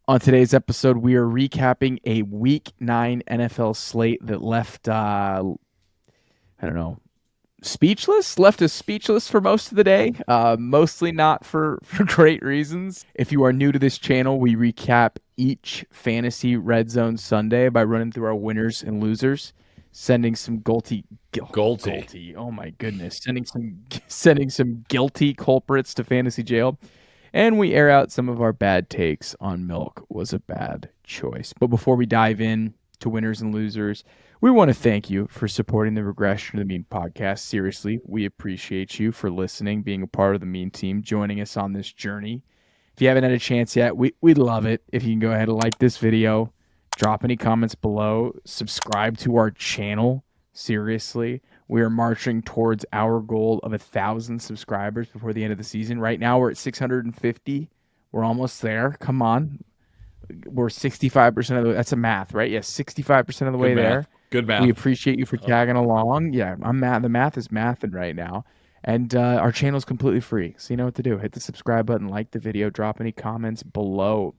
On today's episode, we are recapping a Week 9 NFL slate that left, speechless. Left us speechless for most of the day, mostly not for great reasons. If you are new to this channel, we recap each fantasy red zone Sunday by running through our winners and losers, sending some guilty. Oh my goodness, sending some guilty culprits to fantasy jail. And we air out some of our bad takes on milk was a bad choice. But before we dive in to winners and losers, we want to thank you for supporting the Regression to the Mean podcast. Seriously, we appreciate you for listening, being a part of the Mean team, joining us on this journey. If you haven't had a chance yet, we'd love it if you can go ahead and like this video, drop any comments below, subscribe to our channel. Seriously, we are marching towards our goal of 1,000 subscribers before the end of the season. Right now, we're at 650. We're almost there. Come on. We're 65% of the way. That's a math, right? Yes, 65% of the way there. Good math. We appreciate you for tagging along. Yeah, I'm math. The math is mathing right now. And our channel is completely free. So you know what to do. Hit the subscribe button, like the video, drop any comments below.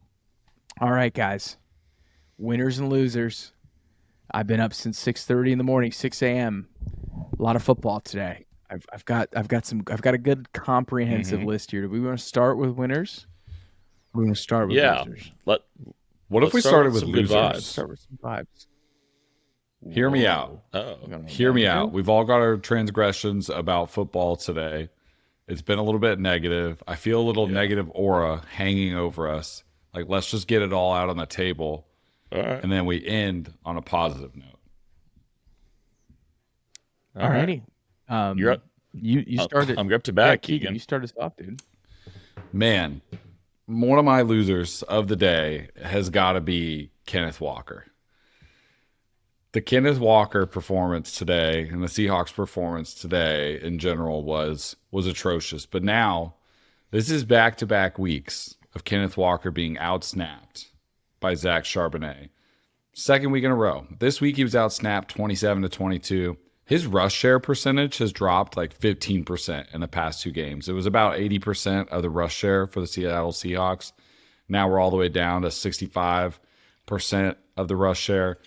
All right, guys. Winners and losers. I've been up since 6:30 in the morning, 6 a.m. A lot of football today. I've got a good comprehensive list here. Do we want to start with winners? We're going to start with losers. What if we started with losers? Start with some vibes. Hear me out. Hear me out. We've all got our transgressions about football today. It's been a little bit negative. I feel a little negative aura hanging over us. Like, let's just get it all out on the table. All right. And then we end on a positive note. All righty. You're up. You started. I'm up to bat, Keegan. You started us off, dude. Man, one of my losers of the day has got to be Kenneth Walker. The Kenneth Walker performance today and the Seahawks performance today in general was atrocious. But now, this is back-to-back weeks of Kenneth Walker being outsnapped by Zack Charbonnet. Second week in a row. This week he was outsnapped 27-22. His rush share percentage has dropped like 15% in the past two games. It was about 80% of the rush share for the Seattle Seahawks. Now we're all the way down to 65% of the rush share.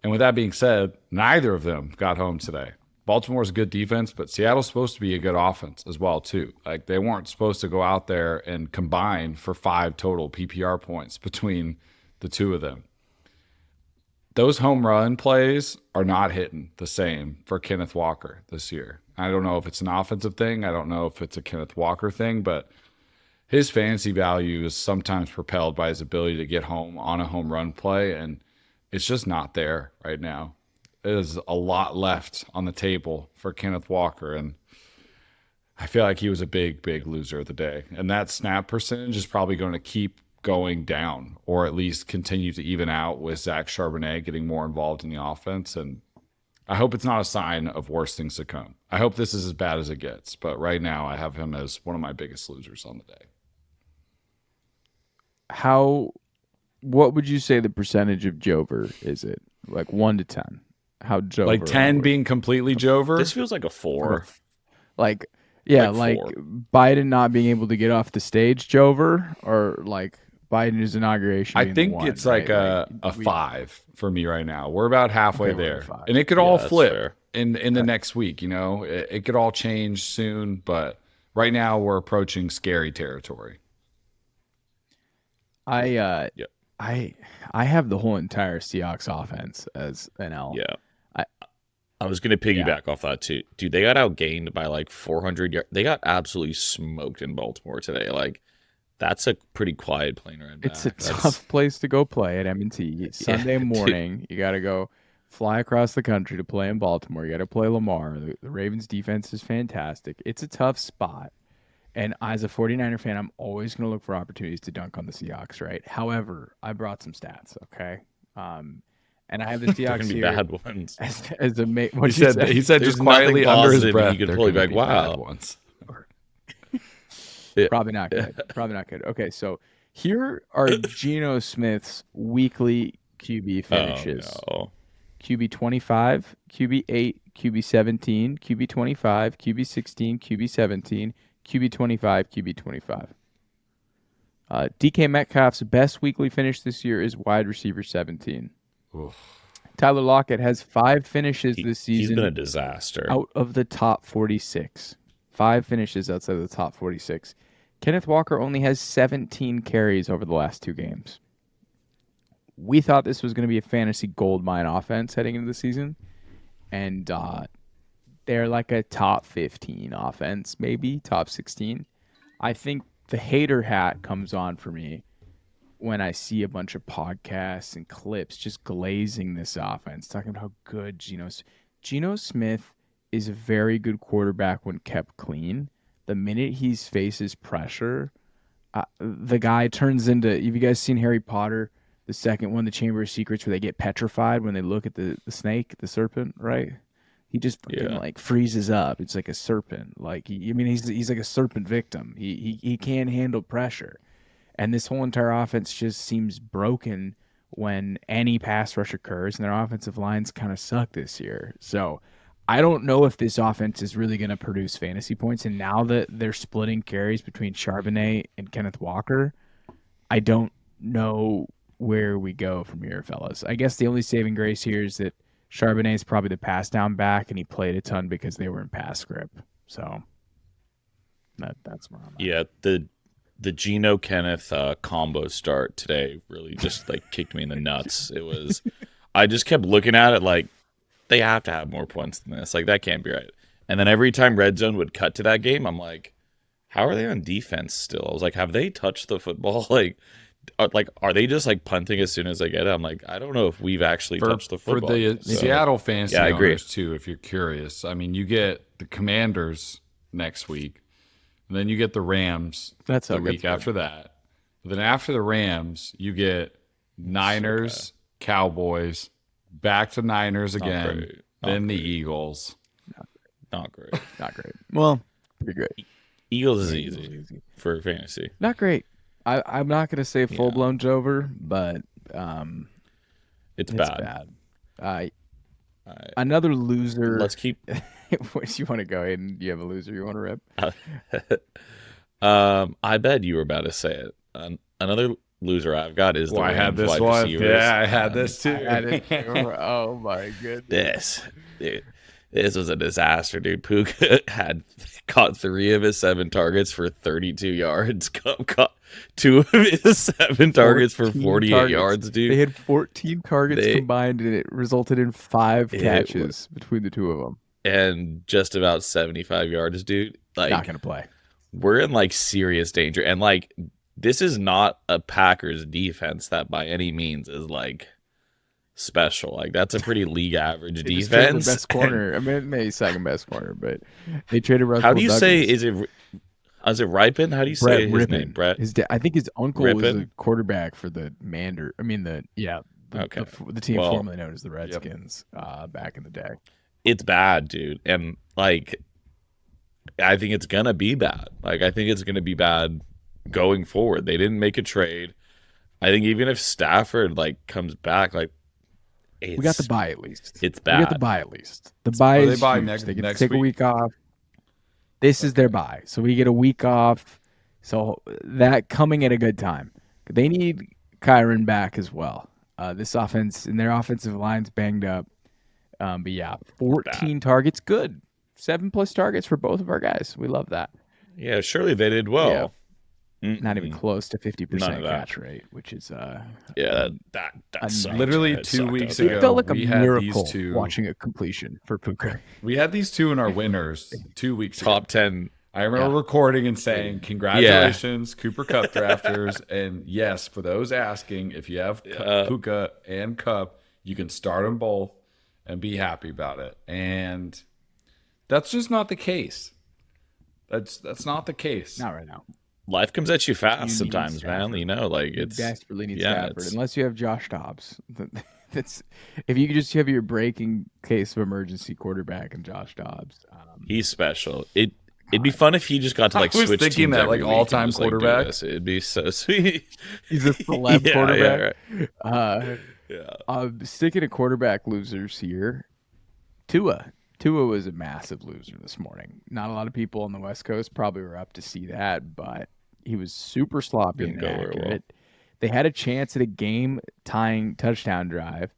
And with that being said, neither of them got home today. Baltimore's a good defense, but Seattle's supposed to be a good offense as well, too. Like, they weren't supposed to go out there and combine for 5 total PPR points between the two of them. Those home run plays are not hitting the same for Kenneth Walker this year. I don't know if it's an offensive thing. I don't know if it's a Kenneth Walker thing, but his fantasy value is sometimes propelled by his ability to get home on a home run play, and it's just not there right now. There's a lot left on the table for Kenneth Walker, and I feel like he was a big, big loser of the day. And that snap percentage is probably going to keep going down, or at least continue to even out with Zack Charbonnet getting more involved in the offense. And I hope it's not a sign of worse things to come. I hope this is as bad as it gets. But right now, I have him as one of my biggest losers on the day. What would you say the percentage of Joever is it? Like 1 to 10? How Joever? Like 10 being completely Joever? This feels like a 4. Like 4. Biden not being able to get off the stage, Joever, or like Biden's inauguration. I think it's like a 5 for me right now. We're about halfway there. And it could all flip in the next week, you know? It could all change soon, but right now we're approaching scary territory. I have the whole entire Seahawks offense as an L. Yeah. I was going to piggyback off that too. Dude, they got outgained by like 400 yards. They got absolutely smoked in Baltimore today. Like, that's a pretty quiet plane ride back. It's a tough place to go play at M&T. Sunday morning, you got to go fly across the country to play in Baltimore. You got to play Lamar. The Ravens defense is fantastic. It's a tough spot. And as a 49er fan, I'm always going to look for opportunities to dunk on the Seahawks, right? However, I brought some stats, okay? And I have the Seahawks here bad ones. As a mate. He said just quietly under his breath. You could pull back. Wow. Ones. Probably not good. Probably not good. Okay, so here are Geno Smith's weekly QB finishes. Oh, no. QB 25, QB 8, QB 17, QB 25, QB 16, QB 17, QB 25, QB 25. DK Metcalf's best weekly finish this year is wide receiver 17. Oof. Tyler Lockett has 5 finishes this He's season been a disaster. out of the top 46. 5 finishes outside of the top 46. Kenneth Walker only has 17 carries over the last 2 games. We thought this was going to be a fantasy goldmine offense heading into the season, and they're like a top 15 offense, maybe top 16. I think the hater hat comes on for me when I see a bunch of podcasts and clips just glazing this offense, talking about how good Geno Smith is a very good quarterback when kept clean. The minute he faces pressure, the guy turns into, have you guys seen Harry Potter, the second one, the Chamber of Secrets, where they get petrified when they look at the snake, the serpent, right? He just fucking, like freezes up. It's like a serpent. Like he's like a serpent victim. He can't handle pressure. And this whole entire offense just seems broken when any pass rush occurs, and their offensive lines kind of suck this year. So I don't know if this offense is really going to produce fantasy points. And now that they're splitting carries between Charbonnet and Kenneth Walker, I don't know where we go from here, fellas. I guess the only saving grace here is that Charbonnet is probably the pass down back, and he played a ton because they were in pass script. So that's where I'm at. Yeah, the Geno Kenneth combo start today really just like kicked me in the nuts. It was, I just kept looking at it like they have to have more points than this. Like that can't be right. And then every time Red Zone would cut to that game, I'm like, how are they on defense still? I was like, have they touched the football? Like, are they just like punting as soon as they get it? I'm like, I don't know if we've actually touched the football. For the Seattle fantasy I agree. owners too, if you're curious. I mean, you get the Commanders next week, and then you get the Rams the week after that. But then after the Rams, you get Niners, Cowboys, back to Niners again, then the Eagles. Not great. Not great. Well, pretty great. Eagles is easy for fantasy. Not great. I'm not going to say full-blown Joever, but it's bad. Another loser. Let's keep. What you want to go ahead and you have a loser you want to rip? I bet you were about to say it. Another loser I've got is the I had Rams this wide one. receivers. Yeah, I had this too. Oh my goodness. This was a disaster, dude. Puka had caught 3 of his 7 targets for 32 yards. Kupp caught 2 of his 7 targets for 48 yards, dude. They had 14 targets combined, and it resulted in 5 catches between the 2 of them. And just about 75 yards, dude. Like, not going to play. We're in, like, serious danger. And, like, this is not a Packers defense that by any means is, like, special. Like, that's a pretty league average defense. The best corner. I mean, maybe second best corner, but they traded Russell. How do you Douglas. say, is it Ripon? How do you say his name? Brett? I think his uncle Ripon? was a quarterback for the the team formerly known as the Redskins back in the day. It's bad, dude. And, like, I think it's going to be bad. Like, I think it's going to be bad going forward. They didn't make a trade. I think even if Stafford, like, comes back, like, we got the bye at least. It's bad. We got the bye at least. The bye is huge. Next, they get next to take week? a week off. This is their bye, so we get a week off. So that coming at a good time. They need Kyron back as well. This offense and their offensive line's banged up. But yeah, 14 targets, good. 7+ targets for both of our guys. We love that. Yeah, surely they did well. Yeah. Not even close to 50% catch rate, which is that sucked. Literally It 2 sucked weeks out ago. it felt like a we had miracle these two. watching a completion for Puka. We had these 2 in our winners 2 weeks ago. Top 10. I remember recording and saying, congratulations, Cooper Kupp drafters. And yes, for those asking, if you have Puka and Kupp, you can start them both and be happy about it. And that's just not the case. That's not the case. Not right now. Life comes at you fast You sometimes, need man. Stafford. You know, like it's desperately need yeah, Stafford, unless you have Josh Dobbs. That's if you just have your breaking case of emergency quarterback and Josh Dobbs. He's special. It'd be fun if he just got to like I was switch thinking teams that, every like, week and all-time just, like, do quarterback. this. It'd be so sweet. He's a celeb quarterback. Yeah. Sticking to quarterback losers here. Tua was a massive loser this morning. Not a lot of people on the West Coast probably were up to see that, but He was super sloppy Didn't and go very well. inaccurate. They had a chance at a game-tying touchdown drive.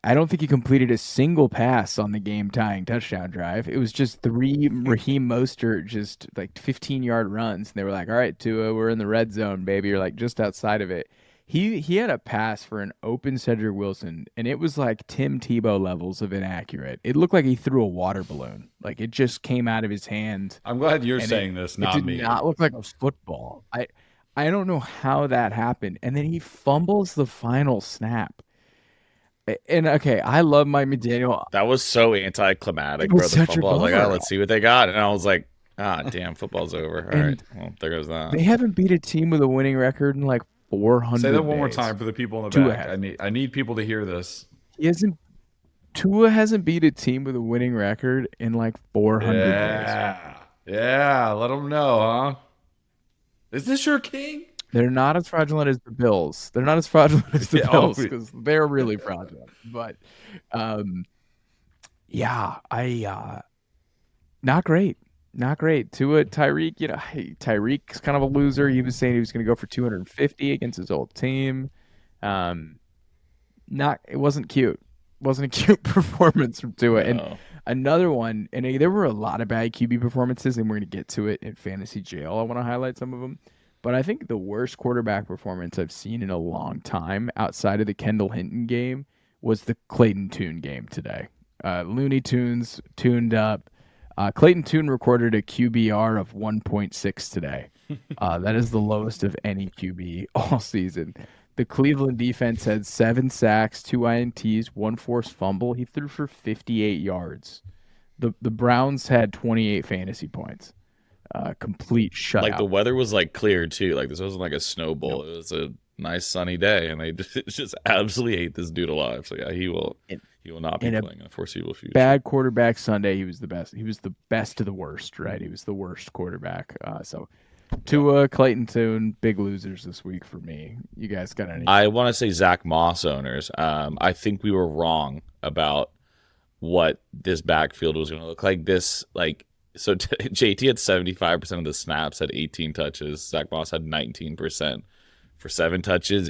I don't think he completed a single pass on the game-tying touchdown drive. It was just 3 Raheem Mostert, just like 15-yard runs. And they were like, all right, Tua, we're in the red zone, baby. You're like just outside of it. He had a pass for an open Cedric Wilson, and it was like Tim Tebow levels of inaccurate. It looked like he threw a water balloon. Like it just came out of his hand. I'm glad you're And saying this, It not did me. not look like a football. I don't know how that happened. And then he fumbles the final snap. And okay, I love Mike McDaniel. That was so anticlimactic, It bro. was The such a fumble. I was like, bummer. let's see what they got. And I was like, damn, football's over. All right. Well, there goes that. They haven't beat a team with a winning record in like 400 Say that one more days. time for the people in the Tua back. has. I need people to hear this. Tua hasn't beat a team with a winning record in like 400 days. Yeah, let them know, huh? Is this your king? They're not as fraudulent as the Bills. They're not as fraudulent as the Yeah, Bills because they're really fraudulent. But not great. Not great. Tua, Tyreek, Tyreek's kind of a loser. He was saying he was going to go for 250 against his old team. It wasn't cute. Wasn't a cute performance from Tua. No. And another one, and there were a lot of bad QB performances, and we're going to get to it in fantasy jail. I want to highlight some of them. But I think the worst quarterback performance I've seen in a long time outside of the Kendall Hinton game was the Clayton Tune game today. Looney Tunes tuned up. Clayton Tune recorded a QBR of 1.6 today. That is the lowest of any QB all season. The Cleveland defense had 7 sacks, 2 INTs, 1 forced fumble. He threw for 58 yards. The Browns had 28 fantasy points. Complete shutout. Like the weather was like clear too. Like this wasn't like a snow bowl. It was a nice sunny day, and they just absolutely hate this dude alive. So yeah, he will not be playing in the foreseeable future. Bad quarterback Sunday. He was the best. He was the best of the worst. Right. He was the worst quarterback. So Tua, Clayton Tune, big losers this week for me. You guys got any? I want to say Zach Moss owners. I think we were wrong about what this backfield was going to look like. So JT had 75% of the snaps, had 18 touches. Zach Moss had 19% for 7 touches.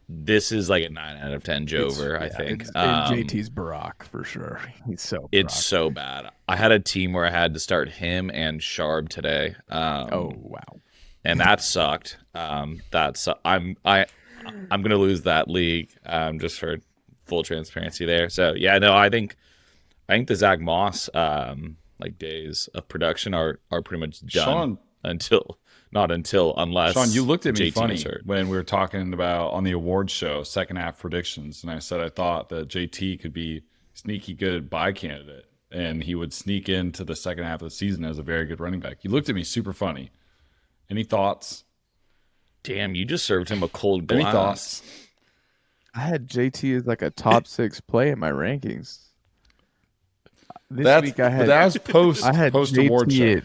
This is like a 9 out of 10 Joever, I think. JT's Barack for sure. He's so. It's so bad. I had a team where I had to start him and Sharp today. Oh wow. And that sucked. I'm gonna lose that league. Just for full transparency there. So yeah, no, I think the Zach Moss days of production are pretty much done. Shaun, unless Shaun, you looked at me JT funny is hurt. when we were talking about on the awards show second half predictions, and I said I thought that JT could be sneaky good buy candidate, and he would sneak into the second half of the season as a very good running back. You looked at me super funny. Any thoughts? Damn, you just served him a cold glass. Any thoughts? I had JT as like a top 6 play in my rankings. That was post award show.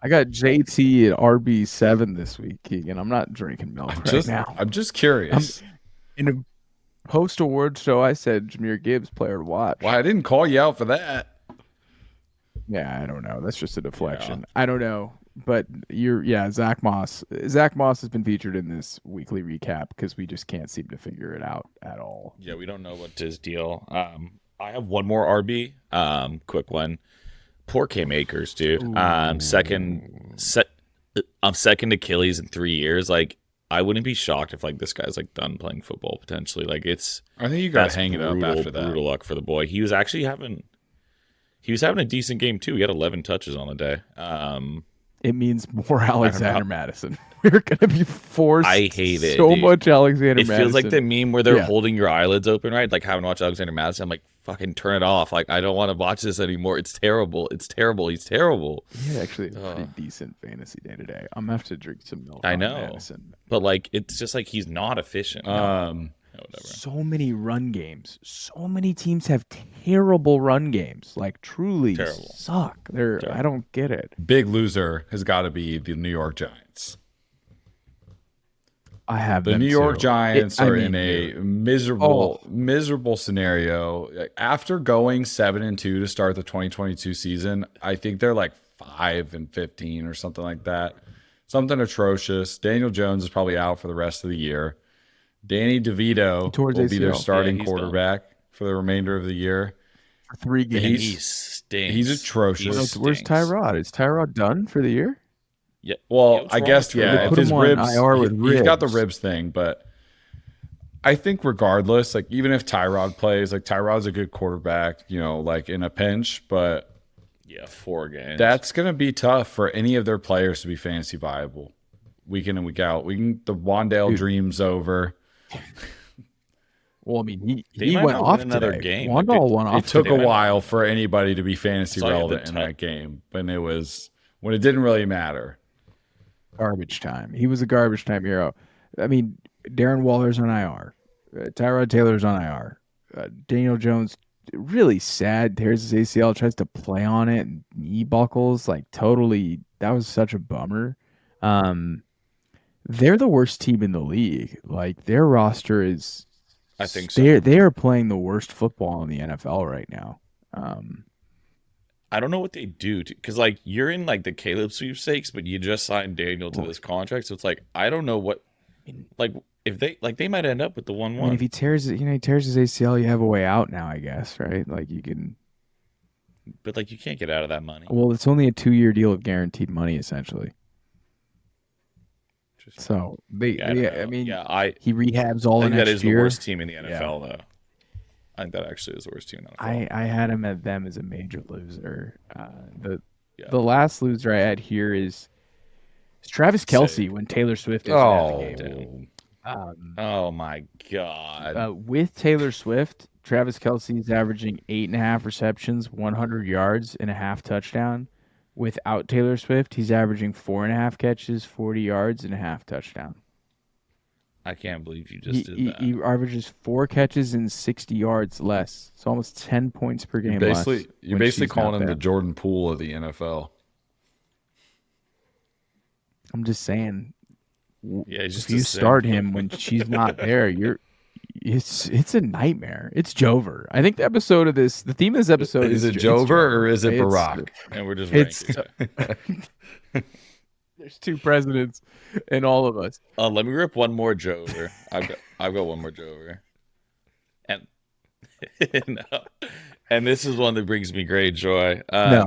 I got JT at RB7 this week, Keegan. I'm not drinking milk now. I'm just curious. In a post-award show, I said Jahmyr Gibbs player to watch. Well, I didn't call you out for that. Yeah, I don't know. That's just a deflection. Yeah. I don't know. But Zach Moss. Zach Moss has been featured in this weekly recap because we just can't seem to figure it out at all. Yeah, we don't know what his deal. I have one more RB. Quick one. Poor Cam Akers, dude. Second Achilles in 3 years. Like, I wouldn't be shocked if like this guy's like done playing football potentially. Like I think you got to hang it up after that. Brutal luck for the boy. He was actually having a decent game too. He had 11 touches on the day. It means more Alexander Madison. We're gonna be forced. I hate it. So much Alexander Madison. It feels like the meme where they're holding your eyelids open, right? Like having watched Alexander Madison. I'm like, fucking turn it off. Like, I don't want to watch this anymore. It's terrible. It's terrible. He's terrible. Yeah, actually, a pretty decent fantasy day today. I'm gonna have to drink some milk. I know, Madison. But like, it's just like he's not efficient. Whatever. So many run games. So many teams have terrible run games. Like truly terrible. Suck. I don't get it. Big loser has got to be the New York Giants. I have the New York Giants are in a miserable scenario. After going 7-2 to start the 2022 season, I think they're like 5-15 or something like that. something atrocious. Daniel Jones is probably out for the rest of the year. Danny DeVito Towards will be their ACL. starting he's quarterback for the remainder of the year. For 3 And games. he stinks. He's atrocious. Where's Tyrod? Is Tyrod done for the year? Yeah. Well, what's I wrong guess, with yeah, Tyrod? They if put his him on ribs, IR with he's got the ribs. ribs thing, but I think regardless, like even if Tyrod plays, like Tyrod's a good quarterback, you know, like in a pinch, but Yeah, 4 games. that's going to be tough for any of their players to be fantasy viable week in and week out. The Wandale dream's over. Well, I mean, They he might went not off win another today. game. Wandale went off It took today. a while for anybody to be fantasy So, yeah, the relevant in that game, but it was when it didn't really matter. Garbage time. He was a garbage time hero. I mean, Darren Waller's on IR. Tyrod Taylor's on IR. Daniel Jones, really sad. Tears his ACL, tries to play on it, and knee buckles. Like, totally, that was such a bummer. They're the worst team in the league. Like, their roster is. I think so. They are playing the worst football in the NFL right now. I don't know what they do because like you're in like the Caleb sweepstakes, but you just signed Daniel to this contract, so it's like I don't know what, like if they might end up with the 1-1. I mean, if he tears it, he tears his ACL, you have a way out now, I guess, right? Like you can. But like you can't get out of that money. Well, it's only a 2-year deal of guaranteed money, essentially. So he rehabs all I the think next that is year. the worst team in the NFL, though. I think that actually is the worst team in the NFL. I had them as a major loser. The last loser I had here is Travis Kelce when Taylor Swift is out of the game. Oh my God! With Taylor Swift, Travis Kelce is averaging 8.5 receptions, 100 yards, and a half touchdown. Without Taylor Swift, he's averaging 4.5 catches, 40 yards, and a half touchdown. I can't believe you just did that. He averages 4 catches and 60 yards less. So almost 10 points per game less. You're basically calling him the Jordan Poole of the NFL. I'm just saying. Yeah, he's just if you start him when she's not there, it's a nightmare. It's Joever. I think the theme of this episode is it Joever or is it Barack? And we're just ranking it. There's 2 presidents in all of us. Let me rip one more Joever. I've got one more Joever. And no. And this is one that brings me great joy.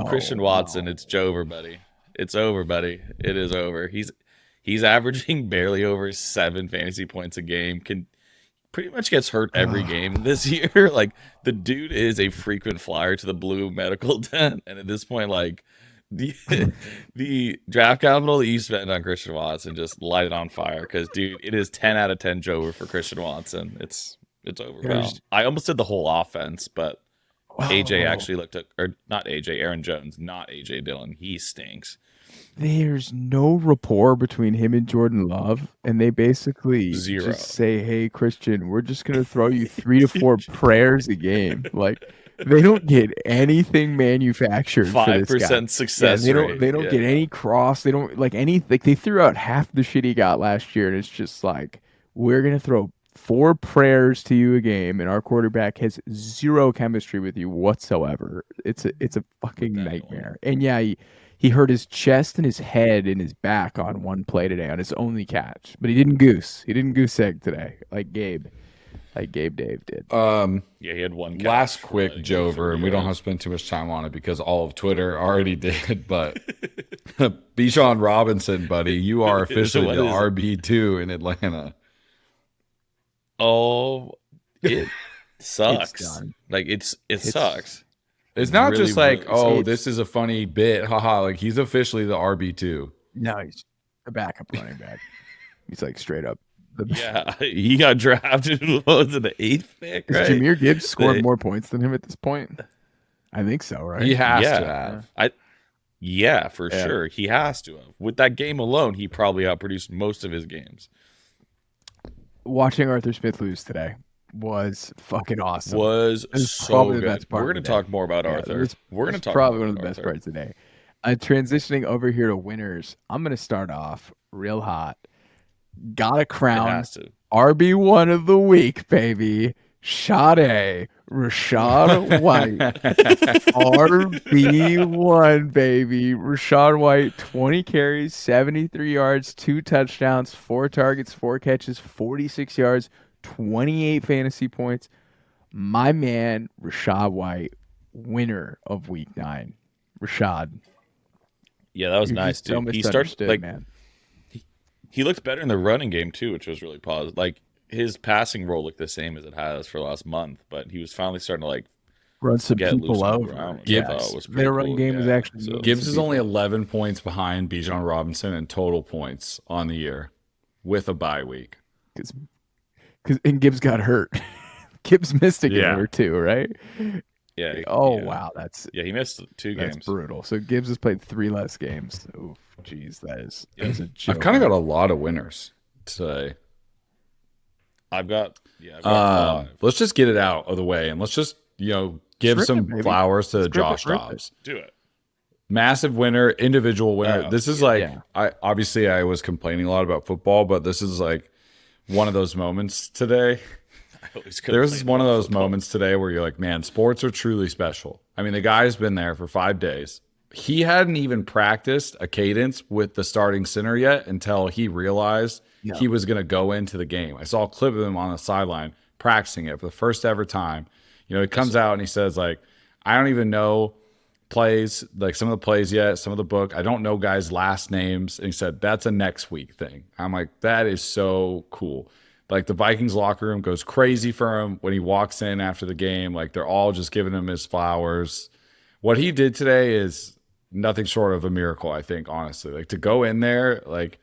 Christian Watson, it's Joever, buddy. It's over, buddy. It is over. He's averaging barely over 7 fantasy points a game. Pretty much gets hurt every game this year. Like the dude is a frequent flyer to the blue medical tent, and at this point, like the draft capital that you spend on Christian Watson just light it on fire. Because dude, it is 10 out of 10 Joever for Christian Watson. It's over. Well, I almost did the whole offense, but AJ actually looked at, or not AJ, Aaron Jones, not AJ Dillon. He stinks. There's no rapport between him and Jordan Love, and they basically Zero. just say, "Hey, Christian, we're just gonna throw you 3 to 4 prayers a game." Like they don't get anything manufactured. 5% success rate. They don't get any cross. They don't like any. Like they threw out half the shit he got last year, and it's just like we're gonna throw 4 prayers to you a game, and our quarterback has zero chemistry with you whatsoever. It's a fucking nightmare. And yeah, he hurt his chest and his head and his back on one play today on his only catch, but he didn't goose. He didn't goose egg today like Gabe Dave did. Yeah, he had one catch. Last quick Joever, and we don't have to spend too much time on it because all of Twitter already did. But Bijan Robinson, buddy, you are officially the RB2 in Atlanta. Oh, it sucks. It's done. Like it sucks. It's not really, just like, really this is a funny bit, haha. Like he's officially the RB2. No, he's a backup running back. He's like straight up. Yeah, he got drafted. What was it, the 8th pick? Right? Has Jahmyr Gibbs scored more points than him at this point? I think so, right? He has to have. Yeah, for sure. He has to have. With that game alone, he probably outproduced most of his games. Watching Arthur Smith lose today was fucking awesome. Was so good. The best part. We're going to talk more about Arthur. We're going to talk probably more one of the about best Arthur. parts today. Transitioning over here to winners, I'm going to start off real hot. Got a crown. RB1 of the week, baby. Sade, Rachaad White, RB1, baby. Rachaad White, 20 carries, 73 yards, 2 touchdowns, 4 targets, 4 catches, 46 yards, 28 fantasy points. My man, Rachaad White, winner of week 9. Rachaad. Yeah, that was You're nice, just so dude. He started misunderstood, man. he looked better in the running game too, which was really positive. Like his passing role looked the same as it has for the last month, but he was finally starting to like Run some get loose people on the over. ground, which I thought was pretty Their cool. run game is Yeah, actually so- moving Gibbs some is only people. 11 points behind Bijan Robinson in total points on the year with a bye week. And Gibbs got hurt. Gibbs missed a game Yeah. or two, right? Yeah. Oh yeah. wow, that's Yeah, he missed 2 that's games. brutal. So Gibbs has played 3 less games. Oof, jeez, that is a joke. I've kind of got a lot of winners today. I've got 5. Let's just get it out of the way and let's just, give Strip some it, baby. flowers to Strip it, Josh rip it. Dobbs. Do it. Massive winner, individual winner. Oh, This is yeah. I was complaining a lot about football, but this is like one of those moments today. There's one of those moments today where you're like, man, sports are truly special. I mean, the guy's been there for 5 days. He hadn't even practiced a cadence with the starting center yet until he realized he was going to go into the game. I saw a clip of him on the sideline practicing it for the first ever time. He comes out and he says, like, I don't even know plays, like some of the plays yet, some of the book. I don't know guys' last names. And he said, that's a next week thing. I'm like, that is so cool. Like the Vikings locker room goes crazy for him when he walks in after the game. Like they're all just giving him his flowers. What he did today is nothing short of a miracle, I think, honestly. Like to go in there, like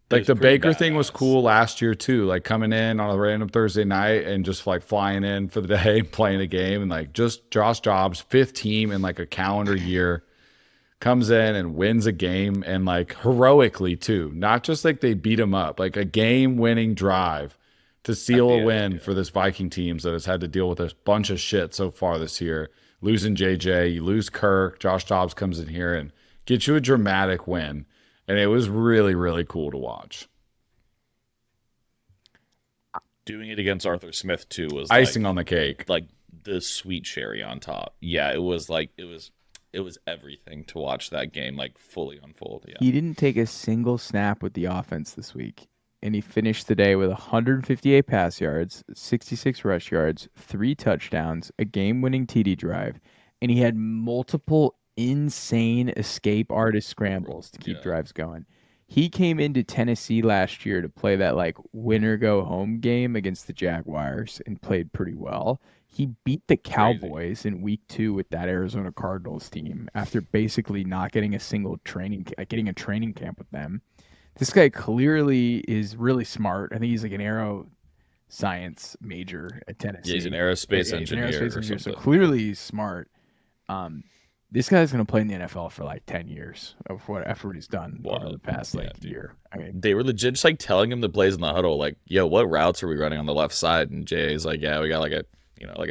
the Baker thing was cool last year too. Like coming in on a random Thursday night and just like flying in for the day, playing a game, and like just Josh Dobbs, 5th team in like a calendar year, comes in and wins a game and like heroically too. Not just like they beat him up, like a game-winning drive to seal a win for this Viking teams that has had to deal with a bunch of shit so far this year. Losing JJ, you lose Kirk, Josh Dobbs comes in here and gets you a dramatic win. And it was really, really cool to watch. Doing it against Arthur Smith too was Icing on the cake. like the sweet cherry on top. Yeah, it was like it was everything to watch that game like fully unfold. Yeah. He didn't take a single snap with the offense this week, and he finished the day with 158 pass yards, 66 rush yards, 3 touchdowns, a game-winning TD drive, and he had multiple insane escape artist scrambles to keep drives going. He came into Tennessee last year to play that like winner go home game against the Jaguars and played pretty well. He beat the Cowboys in week 2 with that Arizona Cardinals team after basically not getting a single getting a training camp with them. This guy clearly is really smart. I think he's like an aeroscience major at Tennessee. Yeah, he's an aerospace engineer. So clearly he's smart. This guy's going to play in the NFL for like 10 years of what he's done over the past year. I mean, They were legit just like telling him the plays in the huddle, like, yo, what routes are we running on the left side? And Jay's like, yeah, we got like a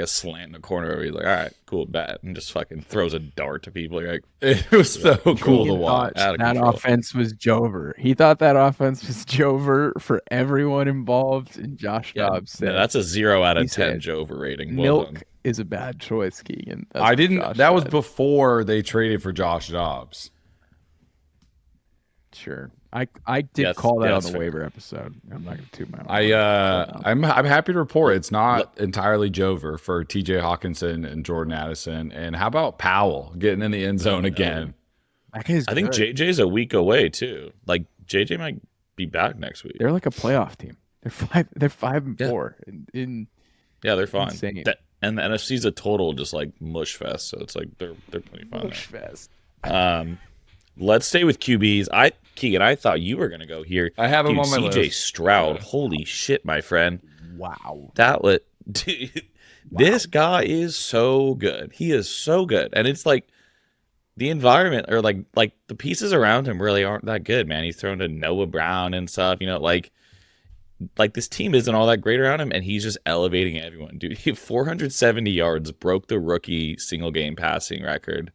slant in the corner where he's like, all right, cool, bet. And just fucking throws a dart to people. You're like, it was so cool to Keegan watch. thought that offense was Joever. He thought that offense was Joever for everyone involved. And Josh Dobbs said, that's a 0 out he of 10 said, Joever rating. Well milk done. is a bad choice, Keegan. That's I what didn't. Josh That was said. before they traded for Josh Dobbs. Sure. I did call that on the waiver episode. I'm not going to toot my own. I'm happy to report it's not entirely Joever for TJ Hawkinson and Jordan Addison. And how about Powell getting in the end zone again? That guy's I think good. JJ's a week away too. Like JJ might be back next week. They're like a playoff team. They're 5-4. Yeah, they're fine. Insane. And the NFC's a total just like mush fest. So it's like they're pretty fine. Push fast. Let's stay with QBs. Keegan, I thought you were gonna go here. I have him Dude, on my CJ list. Stroud. Holy shit, my friend. Wow. Dude, this guy is so good. He is so good. And it's like the environment or like the pieces around him really aren't that good, man. He's thrown to Noah Brown and stuff, like this team isn't all that great around him, and he's just elevating everyone. Dude, he 470 yards, broke the rookie single game passing record.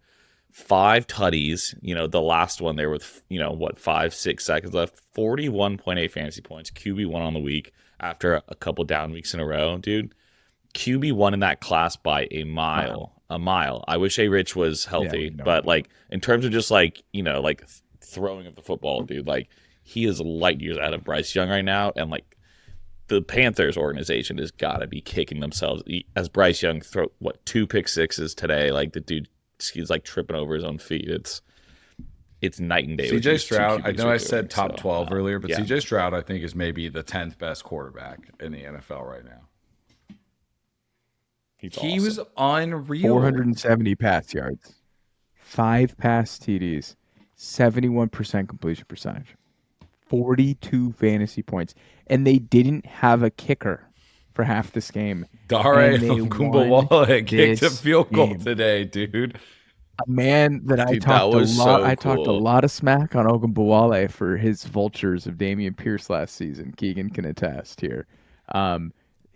5 tutties, the last one there with 5-6 seconds left. 41.8 fantasy points, QB1 on the week after a couple down weeks in a row, dude. QB1 in that class by a mile. A mile. I wish A-Rich was healthy, but like in terms of just like, like throwing of the football, dude, like he is light years out of Bryce Young right now. And like the Panthers organization has got to be kicking themselves as Bryce Young throw 2 pick sixes today. Like the dude, he's like tripping over his own feet. It's night and day. CJ Stroud, I know I said top 12 earlier, but CJ Stroud, I think, is maybe the 10th best quarterback in the NFL right now. He was unreal. 470 pass yards, 5 pass TDs, 71% completion percentage, 42 fantasy points, and they didn't have a kicker for half this game. Dare Kumbawale kicked a field goal today, dude. A man that I talked a lot. So I talked a lot of smack on Ogunbowale for his vultures of Dameon Pierce last season. Keegan can attest here.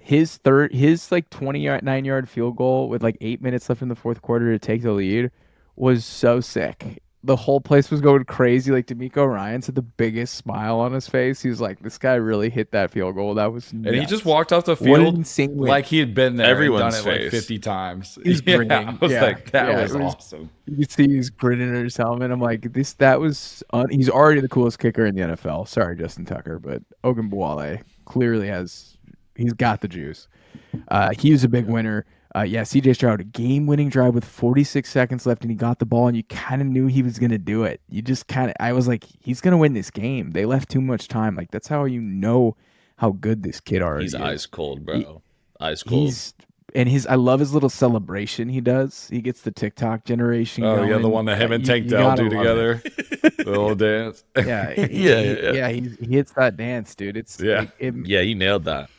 His 29-yard field goal with like 8 minutes left in the fourth quarter to take the lead was so sick. The whole place was going crazy. Like D'Amico Ryans had the biggest smile on his face. He was like, "This guy really hit that field goal. That was nuts." And he just walked off the field like he had been there. Everyone's and done it like 50 times. He's grinning. I was like, that was awesome. You could see he's grinning at his helmet. I'm like, he's already the coolest kicker in the NFL. Sorry, Justin Tucker, but Ogunbowale clearly he's got the juice. He was a big winner. CJ Stroud, a game-winning drive with 46 seconds left, and he got the ball, and you kind of knew he was going to do it. I was like, he's going to win this game. They left too much time. Like, that's how you know how good this kid already is. He's ice cold, bro. Ice cold. I love his little celebration he does. He gets the TikTok generation going. Yeah, the one that him and Tank Dell do together. The little dance. Yeah. He hits that dance, dude. You nailed that.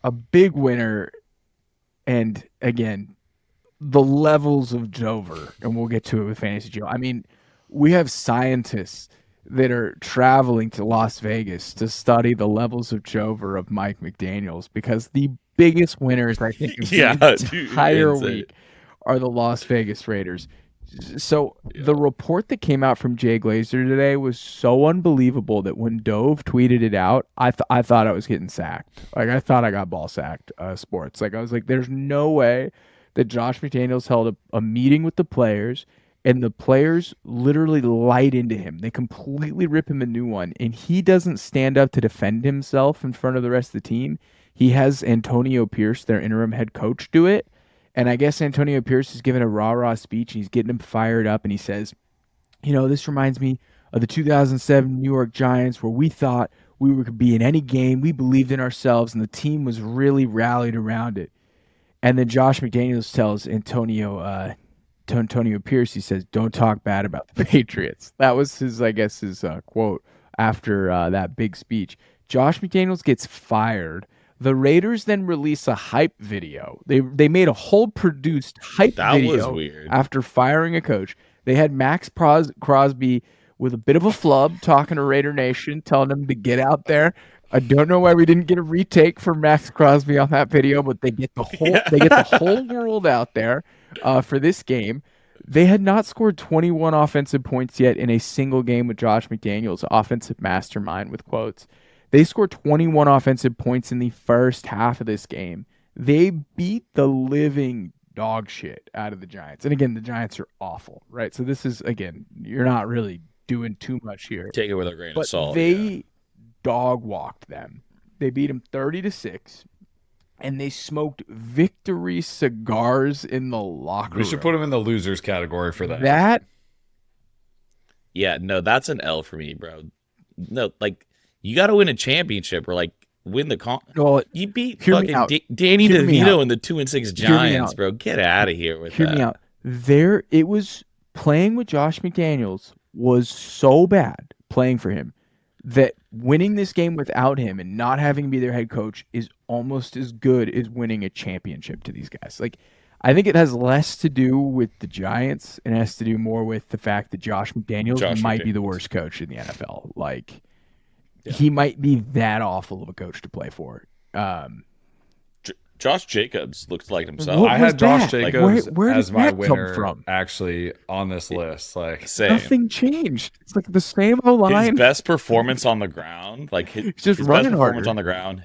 A big winner. And again, the levels of Joever, and we'll get to it with Fantasy Joe. I mean, we have scientists that are traveling to Las Vegas to study the levels of Joever of Mike McDaniels, because the biggest winners, I think, of the entire week are the Las Vegas Raiders. So the report that came out from Jay Glazer today was so unbelievable that when Dove tweeted it out, I thought I was getting sacked. Like, I thought I got ball sacked, sports. Like, I was like, there's no way that Josh McDaniels held a meeting with the players, and the players literally light into him. They completely rip him a new one, and he doesn't stand up to defend himself in front of the rest of the team. He has Antonio Pierce, their interim head coach, do it. And I guess Antonio Pierce is giving a rah-rah speech, and he's getting him fired up, and he says, this reminds me of the 2007 New York Giants, where we thought we could be in any game. We believed in ourselves, and the team was really rallied around it. And then Josh McDaniels tells Antonio Pierce, he says, "Don't talk bad about the Patriots." That was his quote after that big speech. Josh McDaniels gets fired. The Raiders then release a hype video. They made a whole produced hype video. That was weird. After firing a coach. They had Max Crosby with a bit of a flub talking to Raider Nation, telling them to get out there. I don't know why we didn't get a retake for Max Crosby on that video, but they get the whole world out there for this game. They had not scored 21 offensive points yet in a single game with Josh McDaniels, offensive mastermind with quotes. They scored 21 offensive points in the first half of this game. They beat the living dog shit out of the Giants. And again, the Giants are awful, right? So this is, again, you're not really doing too much here. Take it with a grain of salt. They dog walked them. They beat them 30-6, and they smoked victory cigars in the locker room. We should put them in the losers category for that. That's an L for me, bro. No, like, you got to win a championship or, like, win the you beat fucking Danny DeVito and the 2-6 Giants, bro. Get out of here with that. Hear me out. It was playing with Josh McDaniels was so bad, playing for him, that winning this game without him and not having him be their head coach is almost as good as winning a championship to these guys. Like, I think it has less to do with the Giants and has to do more with the fact that Josh McDaniels might be the worst coach in the NFL. Like, he might be that awful of a coach to play for. Josh Jacobs looks like himself. I had Josh Jacobs as my winner actually on this list. Like, nothing changed. It's like the same O-line. His best performance on the ground, like his just best running performance harder on the ground.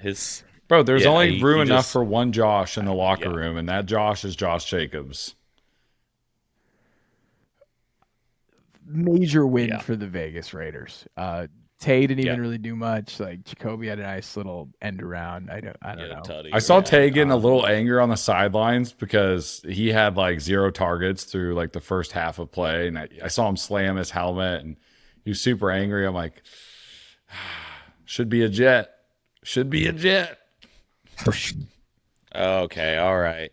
Bro, there's Yeah, only he room enough just- for one Josh in the locker Yeah. room, and that Josh is Josh Jacobs. Major win Yeah. for the Vegas Raiders. Tay didn't even Yeah. really do much. Like Jacoby had a nice little end around. I don't know. Tutty, I saw right? Tay getting a little angry on the sidelines because he had like 0 targets through like the first half of play, and I saw him slam his helmet, and he was super angry. I'm like, should be a Jet. Should be a Jet. Okay, all right.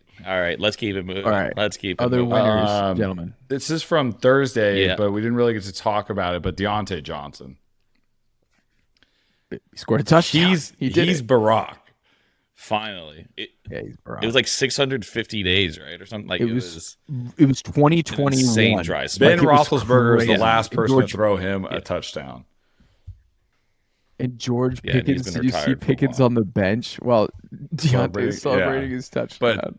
Let's keep it moving. All right. Let's keep it Other moving. winners, gentlemen. This is from Thursday, Yeah. but we didn't really get to talk about it. But Deontay Johnson, He scored a touchdown. he's it. Barack. Finally, it He's Barack. was like 650 days, right, or something. Like It was 2021. insane dry spell. Ben Like, it was Roethlisberger is the crazy. last person George- to throw him a touchdown. And George Yeah, and he's Pickens, been did you see retired for a Pickens while. on the bench while Deontay's celebrating his touchdown?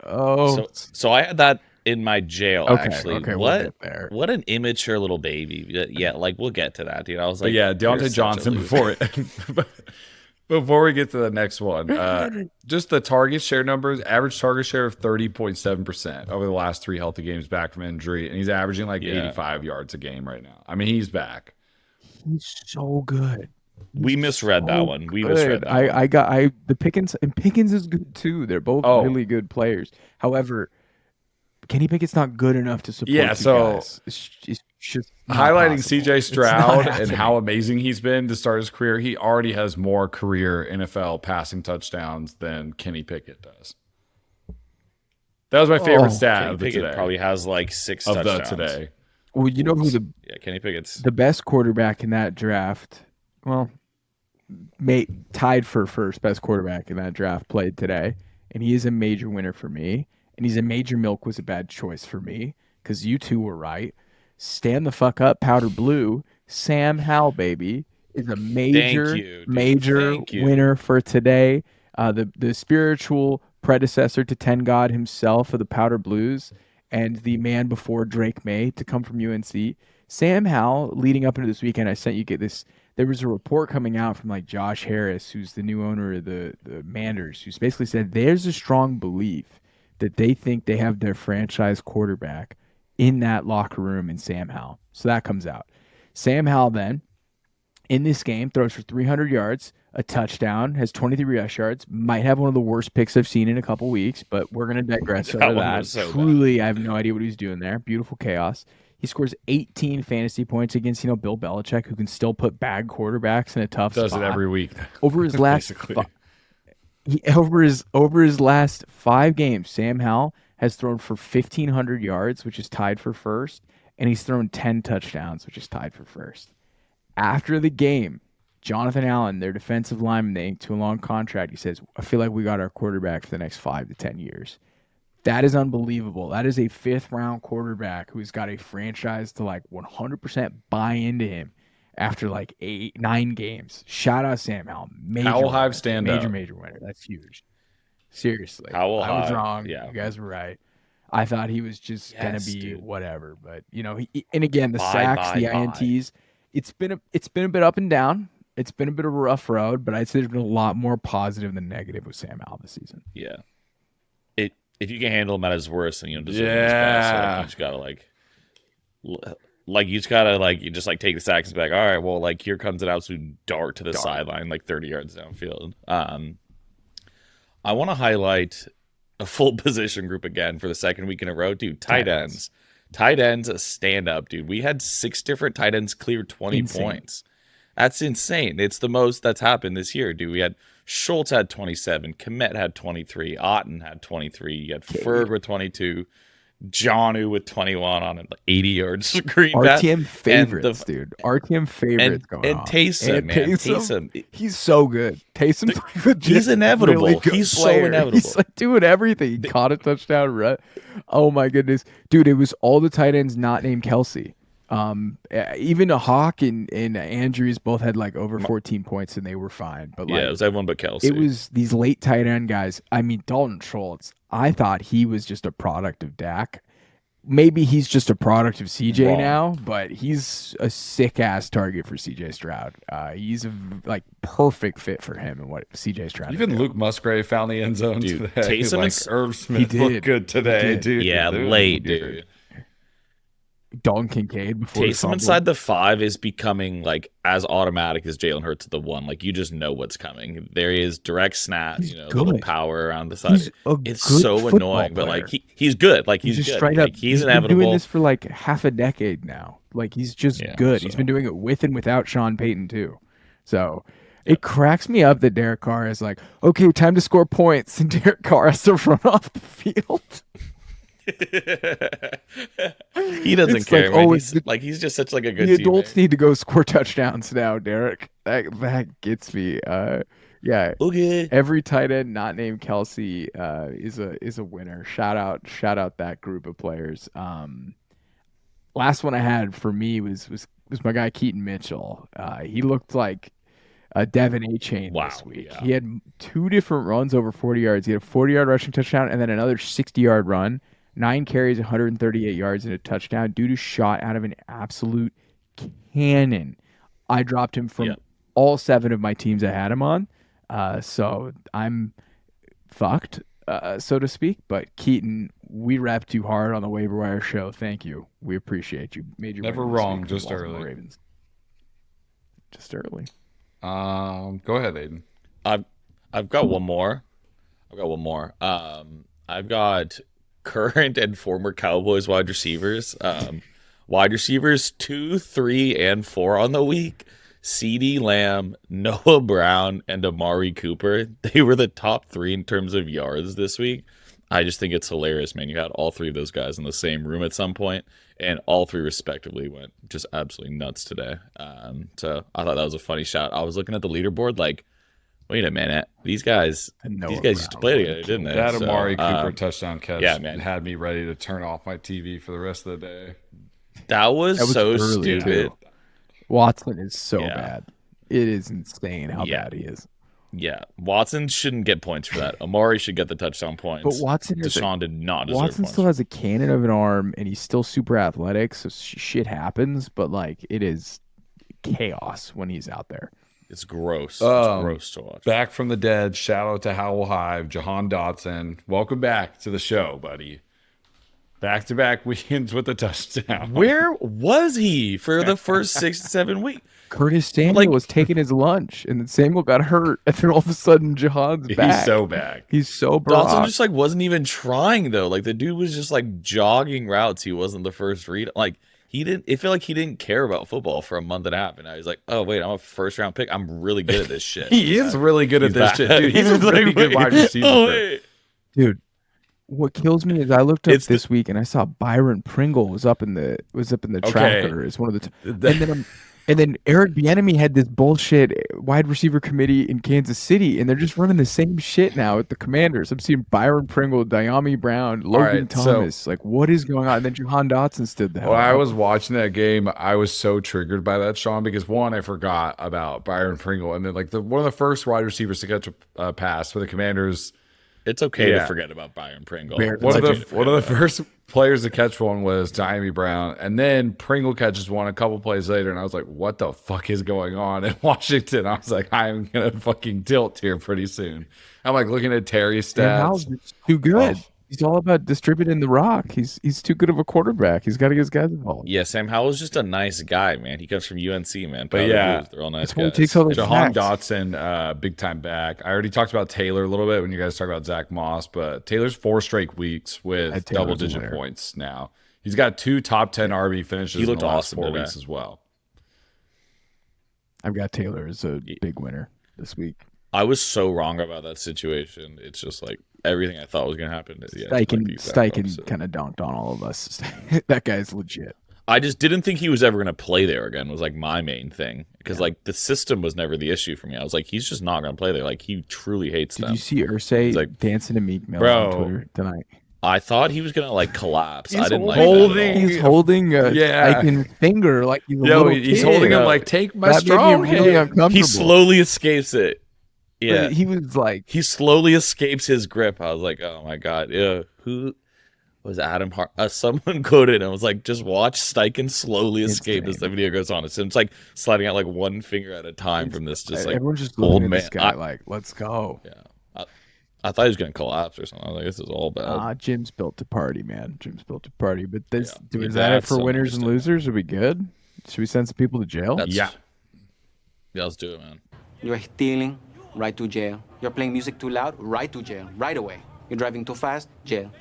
Oh, So I had that in my jail. Okay, Actually, okay, we'll what get there. what an immature little baby. Yeah, like we'll get to that, dude. I was But like, yeah, you're Deontay such a Johnson loser. before we get to the next one, just the target share numbers, average target share of 30.7% over the last 3 healthy games back from injury, and he's averaging like 85 yards a game right now. I mean, he's back. he's so good. We misread that one. We misread that one. The Pickens, and Pickens is good too. They're both really good players. However, Kenny Pickett's not good enough to support Yeah, you so guys. It's just not Highlighting possible. CJ It's not Stroud and happening. how amazing he's been to start his career, he already has more career NFL passing touchdowns than Kenny Pickett does. That was my favorite stat Kenny of the Pickett today. probably has like 6 Of touchdowns. the today. Well, you know who Yeah, Kenny Pickett's. the best quarterback in that draft? Well, tied for first best quarterback in that draft played today, and he is a major winner for me. And he's a major milk was a bad choice for me because you two were right. Stand the fuck up, powder blue. Sam Howell, baby, is a major, you, dude. major Thank you. winner for today. The spiritual predecessor to Ten God himself of the Powder Blues and the man before Drake May to come from UNC. Sam Howell, leading up into this weekend, I sent you get this. There was a report coming out from like Josh Harris, who's the new owner of the Manders, who's basically said there's a strong belief that they think they have their franchise quarterback in that locker room in Sam Howell. So that comes out. Sam Howell then, in this game, throws for 300 yards, a touchdown, has 23 rush yards, might have one of the worst picks I've seen in a couple weeks, but we're going to digress That over one that. was so Truly, I have no idea what he's doing there. Beautiful chaos. He scores 18 fantasy points against, Bill Belichick, who can still put bad quarterbacks in a tough Does spot. it every week. Over his last Basically. over his last 5 games, Sam Howell has thrown for 1,500 yards, which is tied for first, and he's thrown 10 touchdowns, which is tied for first. After the game, Jonathan Allen, their defensive lineman, they inked to a long contract. He says, I feel like we got our quarterback for the next 5 to 10 years. That is unbelievable. That is a 5th-round quarterback who's got a franchise to like 100% buy into him after like 9 games. Shout out Sam Howell. Major Howell winner. Hive stand up. Major winner. That's huge. Seriously. Howell I was Hive, wrong. yeah. You guys were right. I thought he was just going Yes, to be dude. whatever. But, and again, the Bye, sacks, bye, the bye. INTs, it's been a bit up and down. It's been a bit of a rough road, but I'd say there's been a lot more positive than negative with Sam Howell this season. Yeah. If you can handle him at his worst, then deserve his best. Yeah. Like, you just gotta you just take the sacks back. All right, well, here comes an absolute dart to the sideline, 30 yards downfield. I want to highlight a full position group again for the second week in a row, dude. Tight ends. Tight ends, a stand up, dude. We had 6 different tight ends clear 20 points. That's insane. It's the most that's happened this year, dude. We had Schultz had 27, Komet had 23, Otten had 23, you had Ferg with 22, Jonnu with 21 on an 80-yard screen pass. RTM favorites, dude. RTM favorites going on. And Taysom, man. Taysom. He's so good. Taysom's He's inevitable. Really good He's so player. inevitable. He's doing everything. He caught a touchdown run. Oh my goodness, dude! It was all the tight ends not named Kelce. Even a Hawk and Andrews both had over 14 points and they were fine. But Yeah, it was everyone but Kelce. it was these late tight end guys. I mean, Dalton Schultz. I thought he was just a product of Dak. maybe he's just a product of CJ Wrong. now, but he's a sick ass target for CJ Stroud. He's a perfect fit for him and what CJ Stroud. Even Luke Musgrave found the end zone Dude, today. Taysom Like is- Irv Smith looked good today, dude. Yeah, Dude. late, dude. Dalton Kincaid before the Taysom fumble. inside the 5 is becoming like as automatic as Jalen Hurts at the 1. Like you just know what's coming. There he is, direct snap, He's little good. power around the side. He's a It's good so football annoying, but like player. he's good. Like He's he's just good. straight Like, up. he's been inevitable. doing this for like half a decade now. Like he's just Yeah, good. He's so- been doing it with and without Sean Payton too. So it cracks me up that Derek Carr is like, okay, time to score points, and Derek Carr has to run off the field. He doesn't It's care. like, Man. oh, He's just such like a good The adults teammate. need to go score touchdowns now, Derek. That gets me. Yeah. Okay. Every tight end not named Kelce is a winner. Shout out that group of players. Last one I had for me was my guy Keaton Mitchell. He looked like a Devin A. Chain this Wow, week. yeah. He had 2 different runs over 40 yards. He had a 40-yard rushing touchdown and then another 60-yard run. 9 carries, 138 yards, and a touchdown. Dude is shot out of an absolute cannon. I dropped him from Yep. all 7 of my teams I had him on. So I'm fucked, so to speak. But Keaton, we repped you hard on the waiver wire show. Thank you. We appreciate you. Made your Never win this wrong, week just for the Baltimore early. Ravens. Just early. Go ahead, Aidan. I've got one more. I've got current and former Cowboys wide receivers. Wide receivers 2, 3, and 4 on the week. CeeDee Lamb, Noah Brown, and Amari Cooper. They were the top 3 in terms of yards this week. I just think it's hilarious, man. You had all 3 of those guys in the same room at some point, and all 3 respectively went just absolutely nuts today. So I thought that was a funny shot. I was looking at the leaderboard like, wait a minute, these guys used to play together, didn't they? That So, Amari Cooper touchdown catch yeah, man. had me ready to turn off my TV for the rest of the day. that was so early, stupid. too. Watson is so Yeah. bad. It is insane how Yeah. bad he is. Yeah, Watson shouldn't get points for that. Amari should get the touchdown points. But Watson is Deshaun did not deserve Watson points. still has a cannon of an arm, and he's still super athletic, so shit happens. But like, it is chaos when he's out there. It's gross. It's Um, gross to watch. Back from the dead. Shout out to Howell Hive, Jahan Dotson. Welcome back to the show, buddy. Back-to-back weekends with a touchdown. Where was he for the first 6 to 7 weeks? Curtis Samuel Like- was taking his lunch, and then Samuel got hurt, and then all of a sudden Jahan's back. He's so back. He's so Dawson broad. just like wasn't even trying though. Like the dude was just like jogging routes. He wasn't the first read. Like he didn't. It felt like he didn't care about football for a month and a half. And now he's like, oh wait, I'm a first round pick. I'm really good at this shit. He is really good at He's this back. shit, dude. He's a really like, good wide wait, receiver. oh, wait. Dude, what kills me is I looked up It's this week and I saw Byron Pringle was up in the Okay. tracker as one of the and then Eric Bieniemy had this bullshit wide receiver committee in Kansas City, and they're just running the same shit now with the Commanders. I'm seeing Byron Pringle, Diami Brown, Logan right, so- Thomas. Like, what is going on? And then Jahan Dotson stood the hell When I up. was watching that game, I was so triggered by that, Shaun, because one, I forgot about Byron Pringle, and then like one of the first wide receivers to catch a pass for the Commanders. It's okay Yeah. to forget about Byron Pringle. Bear- It's One okay of to the forget about first players to catch one was Diami Brown, and then Pringle catches one a couple plays later, and I was like, "What the fuck is going on in Washington?" I was like, "I'm gonna fucking tilt here pretty soon." I'm like looking at Terry's Sam Howell's stats. just too good. Oh. He's all about distributing the rock. He's too good of a quarterback. He's got to get his guys involved. Yeah, Sam Howell's just a nice guy, man. He comes from UNC, man. But Powder yeah, Blues, they're all nice that's why he guys. takes all the Jahan sacks. Dotson, big time back. I already talked about Taylor a little bit when you guys talk about Zach Moss, but Taylor's 4 straight weeks with Taylor's a double-digit winner. points now. He's got 2 top 10 RB finishes He looked in the last awesome 4 today. weeks as well. I've got Taylor as a big winner this week. I was so wrong about that situation. It's just like everything I thought was going to happen. Yeah, it's like the exact Steichen opposite. kind of dunked on all of us. That guy's legit. I just didn't think he was ever going to play there again was like my main thing. Because like the system was never the issue for me. I was like, he's just not going to play there. Like he truly hates Did them. you see Ursay He's like- dancing to Meek Mill Bro. on Twitter tonight? I thought he was going to like collapse. He's I didn't like holding- that at all. He's holding a Yeah. Steichen finger like he's a Yo, little he's kid. holding him Yeah. like, take my That made me strong really hand. uncomfortable. He slowly escapes it. But Yeah. he was like, He slowly escapes his grip. I was like, oh my God. Yeah. was Adam Hart. Someone quoted and was like, just watch Steichen slowly escape as the video goes on. It's like sliding out like one finger at a time from this just like everyone's just old looking at man. this guy like, let's go. Yeah. I thought he was going to collapse or something. I was like, this is all bad. Jim's built to party, man. Jim's built to party. But this, is that that's it for so winners and losers? Are we good? Should we send some people to jail? Yeah, let's do it, man. You're stealing, right to jail. You're playing music too loud, right to jail, right away. You're driving too fast, jail.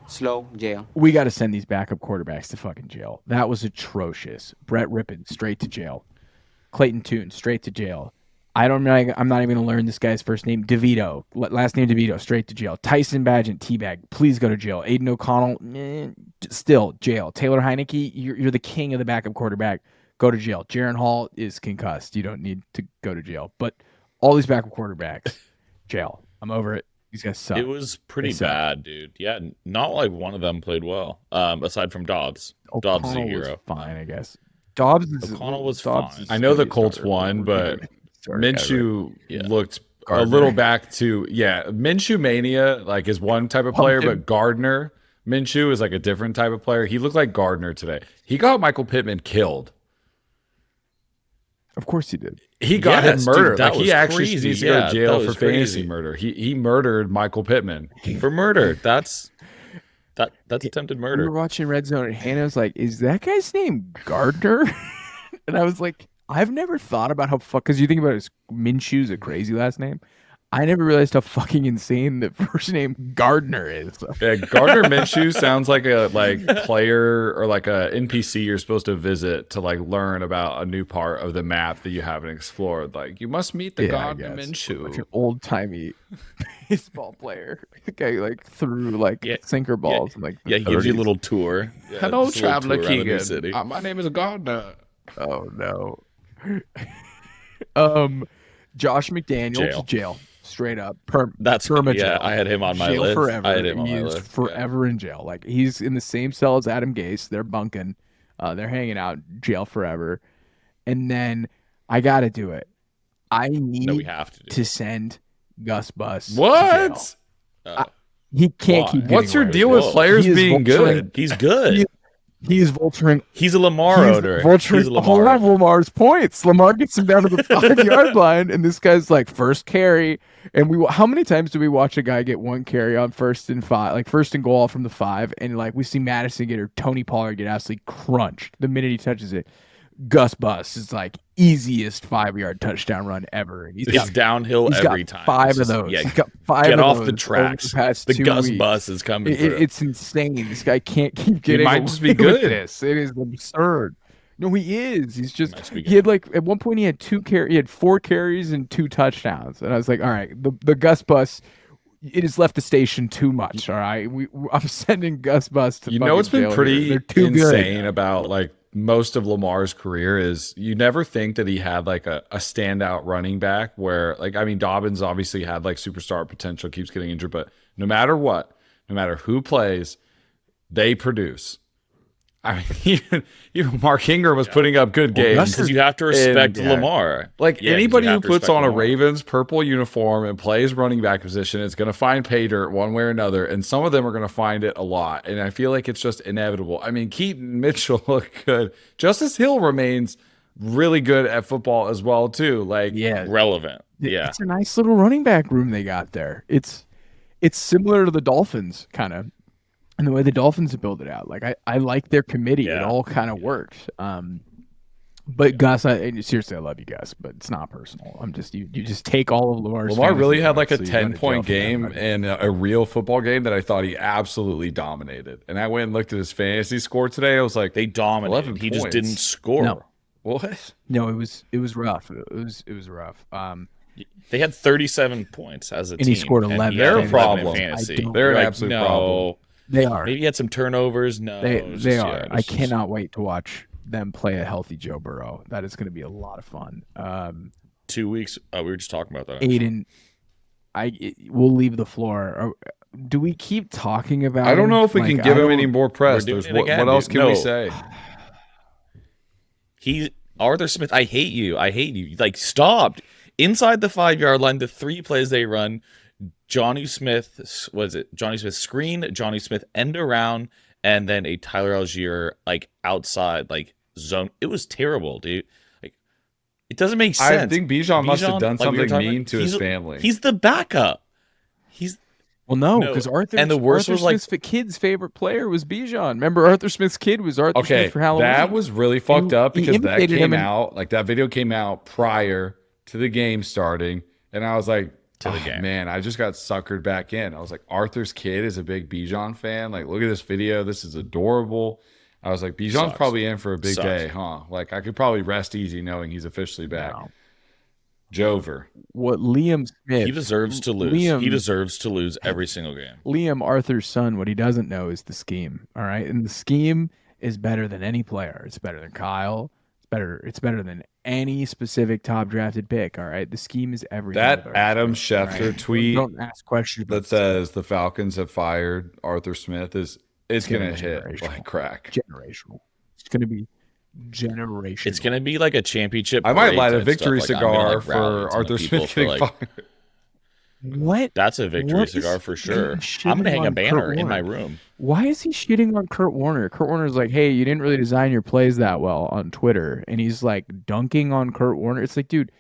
Slow, jail. We got to send these backup quarterbacks to fucking jail. That was atrocious. Brett Rippon, straight to jail. Clayton Tune, straight to jail. I'm not even going to learn this guy's first name. DeVito, last name DeVito, straight to jail. Tyson Bagent, teabag, please go to jail. Aidan O'Connell, still jail. Taylor Heineke, you're the king of the backup quarterback. Go to jail. Jaron Hall is concussed. You don't need to go to jail. But all these backup quarterbacks, jail. I'm over it. These guys suck. It was pretty bad, dude. Yeah, not like one of them played well, aside from Dobbs. O'Connell Dobbs is a hero. was fine, I guess. O'Connell was fine. I know the Colts won, but Minshew looked a little back to Minshew mania like is one type of player, but Gardner Minshew is like a different type of player. He looked like Gardner today. He got Michael Pittman killed. Of course he did. He got him murdered. Dude, like he actually crazy. needs to go to jail for crazy. fantasy murder. He murdered Michael Pittman for murder. That's attempted murder. We were watching Red Zone and Hannah was like, "Is that guy's name Gardner?" And I was like, "I've never thought about how because you think about it as Minshew's a crazy last name. I never realized how fucking insane the first name Gardner is." Yeah, Gardner Minshew sounds like a player or like a NPC you're supposed to visit to like learn about a new part of the map that you haven't explored. Like you must meet the Gardner Minshew, like an old timey baseball player. The guy like threw like sinker balls and like he gives you a little tour. Yeah, hello, traveler Keegan. My name is Gardner. Oh no. Josh McDaniels to jail. Straight up, that's perma jail. jail. I had him on my jail list. Forever. I had him on he my is list. forever in jail. Like he's in the same cell as Adam Gase. They're bunking. They're hanging out. Jail forever. And then I got to do it. I need we have to send Gus Bus. What? To jail. He can't keep. What's your deal with players being good? He's good. He is vulturing. He's a Lamar owner. Vulturing all of Lamar's points. Lamar gets him down to the 5-yard line, and this guy's like first carry. And how many times do we watch a guy get one carry on 1st and 5, like 1st and goal from the 5, and like we see Madison get or Tony Pollard get absolutely crunched the minute he touches it. Gus Bus is like easiest 5-yard touchdown run ever. He's downhill every time. 5 of those. Yeah, he's got 5 get of off those the tracks. The Gus weeks. Bus is coming. It's insane. This guy can't keep getting. He might just be good. This it is absurd. No, he is. He's just. He had like at one point he had 4 carries and 2 touchdowns, and I was like, all right, the Gus Bus. It has left the station too much. All right, I'm sending Gus Bus to. You know what's been pretty insane good. about like most of Lamar's career is you never think that he had like a standout running back where like I mean Dobbins obviously had like superstar potential, keeps getting injured, but no matter what, no matter who plays, they produce. I mean, even Mark Ingram was putting up good games. Because you have to respect Lamar. Like anybody who puts on a Ravens purple uniform and plays running back position is going to find pay dirt one way or another, and some of them are going to find it a lot. And I feel like it's just inevitable. I mean, Keaton Mitchell looked good. Justice Hill remains really good at football as well too. Like relevant. Yeah, it's a nice little running back room they got there. It's similar to the Dolphins kind of. And the way the Dolphins have built it out, like I like their committee. Yeah. It all kind of works. But Gus, seriously, I love you, Gus, but it's not personal. I'm just you just take all of Lamar's. Lamar really had like a 10-point game in a real football game that I thought he absolutely dominated. And I went and looked at his fantasy score today. I was like, they dominated. He just didn't score. No. What? No, it was rough. It was rough. They had 37 points as a team, and he scored 11. They're a problem. They're an absolute problem. They are. Maybe he had some turnovers. No, they are. I cannot wait to watch them play a healthy Joe Burrow. That is going to be a lot of fun. 2 weeks. We were just talking about that. Aidan, we'll leave the floor. Do we keep talking about? I don't know if we can give him any more press. What else can we say? Arthur Smith. I hate you. Like stop inside the 5-yard line. The 3 plays they run. Johnny Smith, was it Johnny Smith screen, Johnny Smith end around, and then a Tyler Algier like outside like zone. It was terrible, dude. Like it doesn't make sense. I think Bijan must have done like we were something talking mean about, to his family. He's the backup. Well, no, No, because and the worst Arthur was, like- Smith's kid's favorite player was Bijan. Remember, Arthur Smith's kid was Arthur Okay, Smith for Halloween. that was really fucked up he because that imitated came him in- out, like that video came out prior to the game starting. And I was like, To the game. man, I just got suckered back in. I was like, Arthur's kid is a big Bijan fan. Like, look at this video. This is adorable. I was like, Bijan's Sucks. probably in for a big Sucks. day, huh? Like, I could probably rest easy knowing he's officially back. No. Joever. What Liam Smith? He deserves to lose. He deserves to lose every single game. Liam, Arthur's son, what he doesn't know is the scheme. All right, and the scheme is better than any player. It's better than Kyle. It's better than any specific top drafted pick. All right, the scheme is everything. That with Arthur Adam Smith, all Schefter right? tweet Don't ask questions about that says the Falcons have fired Arthur Smith it's gonna going to be hit generational. like crack. generational. It's going to be generational. It's gonna be like a championship. I might parade light a type victory stuff. Like, I'm cigar gonna, like, rally a for ton of Arthur people Smith for, getting like, fired. What? That's a victory What is cigar for sure. shitting I'm gonna hang a on banner Kurt in my Warner? room. Why is he shitting on Kurt Warner? Kurt Warner's like, hey, you didn't really design your plays that well on Twitter. And he's like dunking on Kurt Warner. It's like, dude,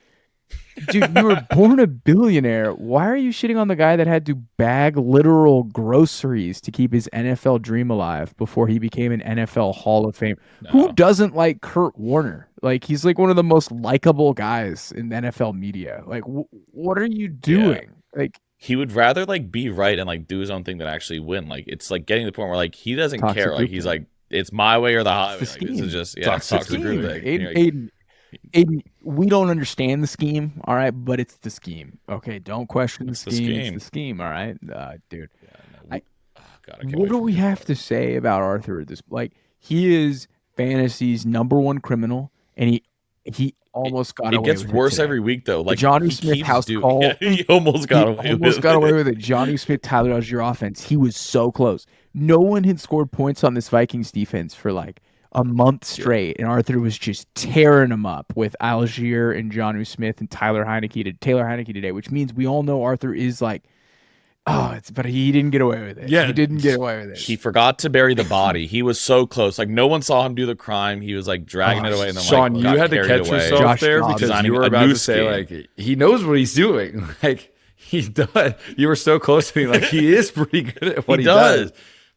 you were born a billionaire. Why are you shitting on the guy that had to bag literal groceries to keep his NFL dream alive before he became an NFL Hall of Fame? Who No. doesn't like Kurt Warner? Like, he's like one of the most likable guys in NFL media. Like, what are you doing? Like, He would rather like be right and like do his own thing than actually win. Like it's like getting to the point where like he doesn't Toxic care. Like group he's thing. like, it's my way or the highway. It's Like, the this scheme. is just Toxic toxic group scheme. thing. And you're like, Aidan, we don't understand the scheme, all right, but it's the scheme. Okay, don't question the It's the scheme. It's scheme. the scheme, all right, dude. yeah, no, I- oh, God, I can't What wait do for we this have part. to say about Arthur at this? Like, he is fantasy's #1 criminal, and he almost got It away gets with worse today. every week though. Like Johnny he Smith keeps house doing- call. Yeah, he almost got away He with almost it. got away with it. Johnny Smith, Tyler Algier offense. He was so close. No one had scored points on this Vikings defense for like a month straight, and Arthur was just tearing them up with Algier and Johnny Smith and Taylor Heineke today, which means we all know Arthur is like, but he didn't get away with it. Yeah. He didn't get away with it. He forgot to bury the body. He was so close. Like no one saw him do the crime. He was like dragging it away, and then Sean, like you got had to carried catch away. yourself Josh there Dobbs because designing you were a about new to say scheme. like he knows what he's doing. Like he does. You were so close to being like he is pretty good at what he does.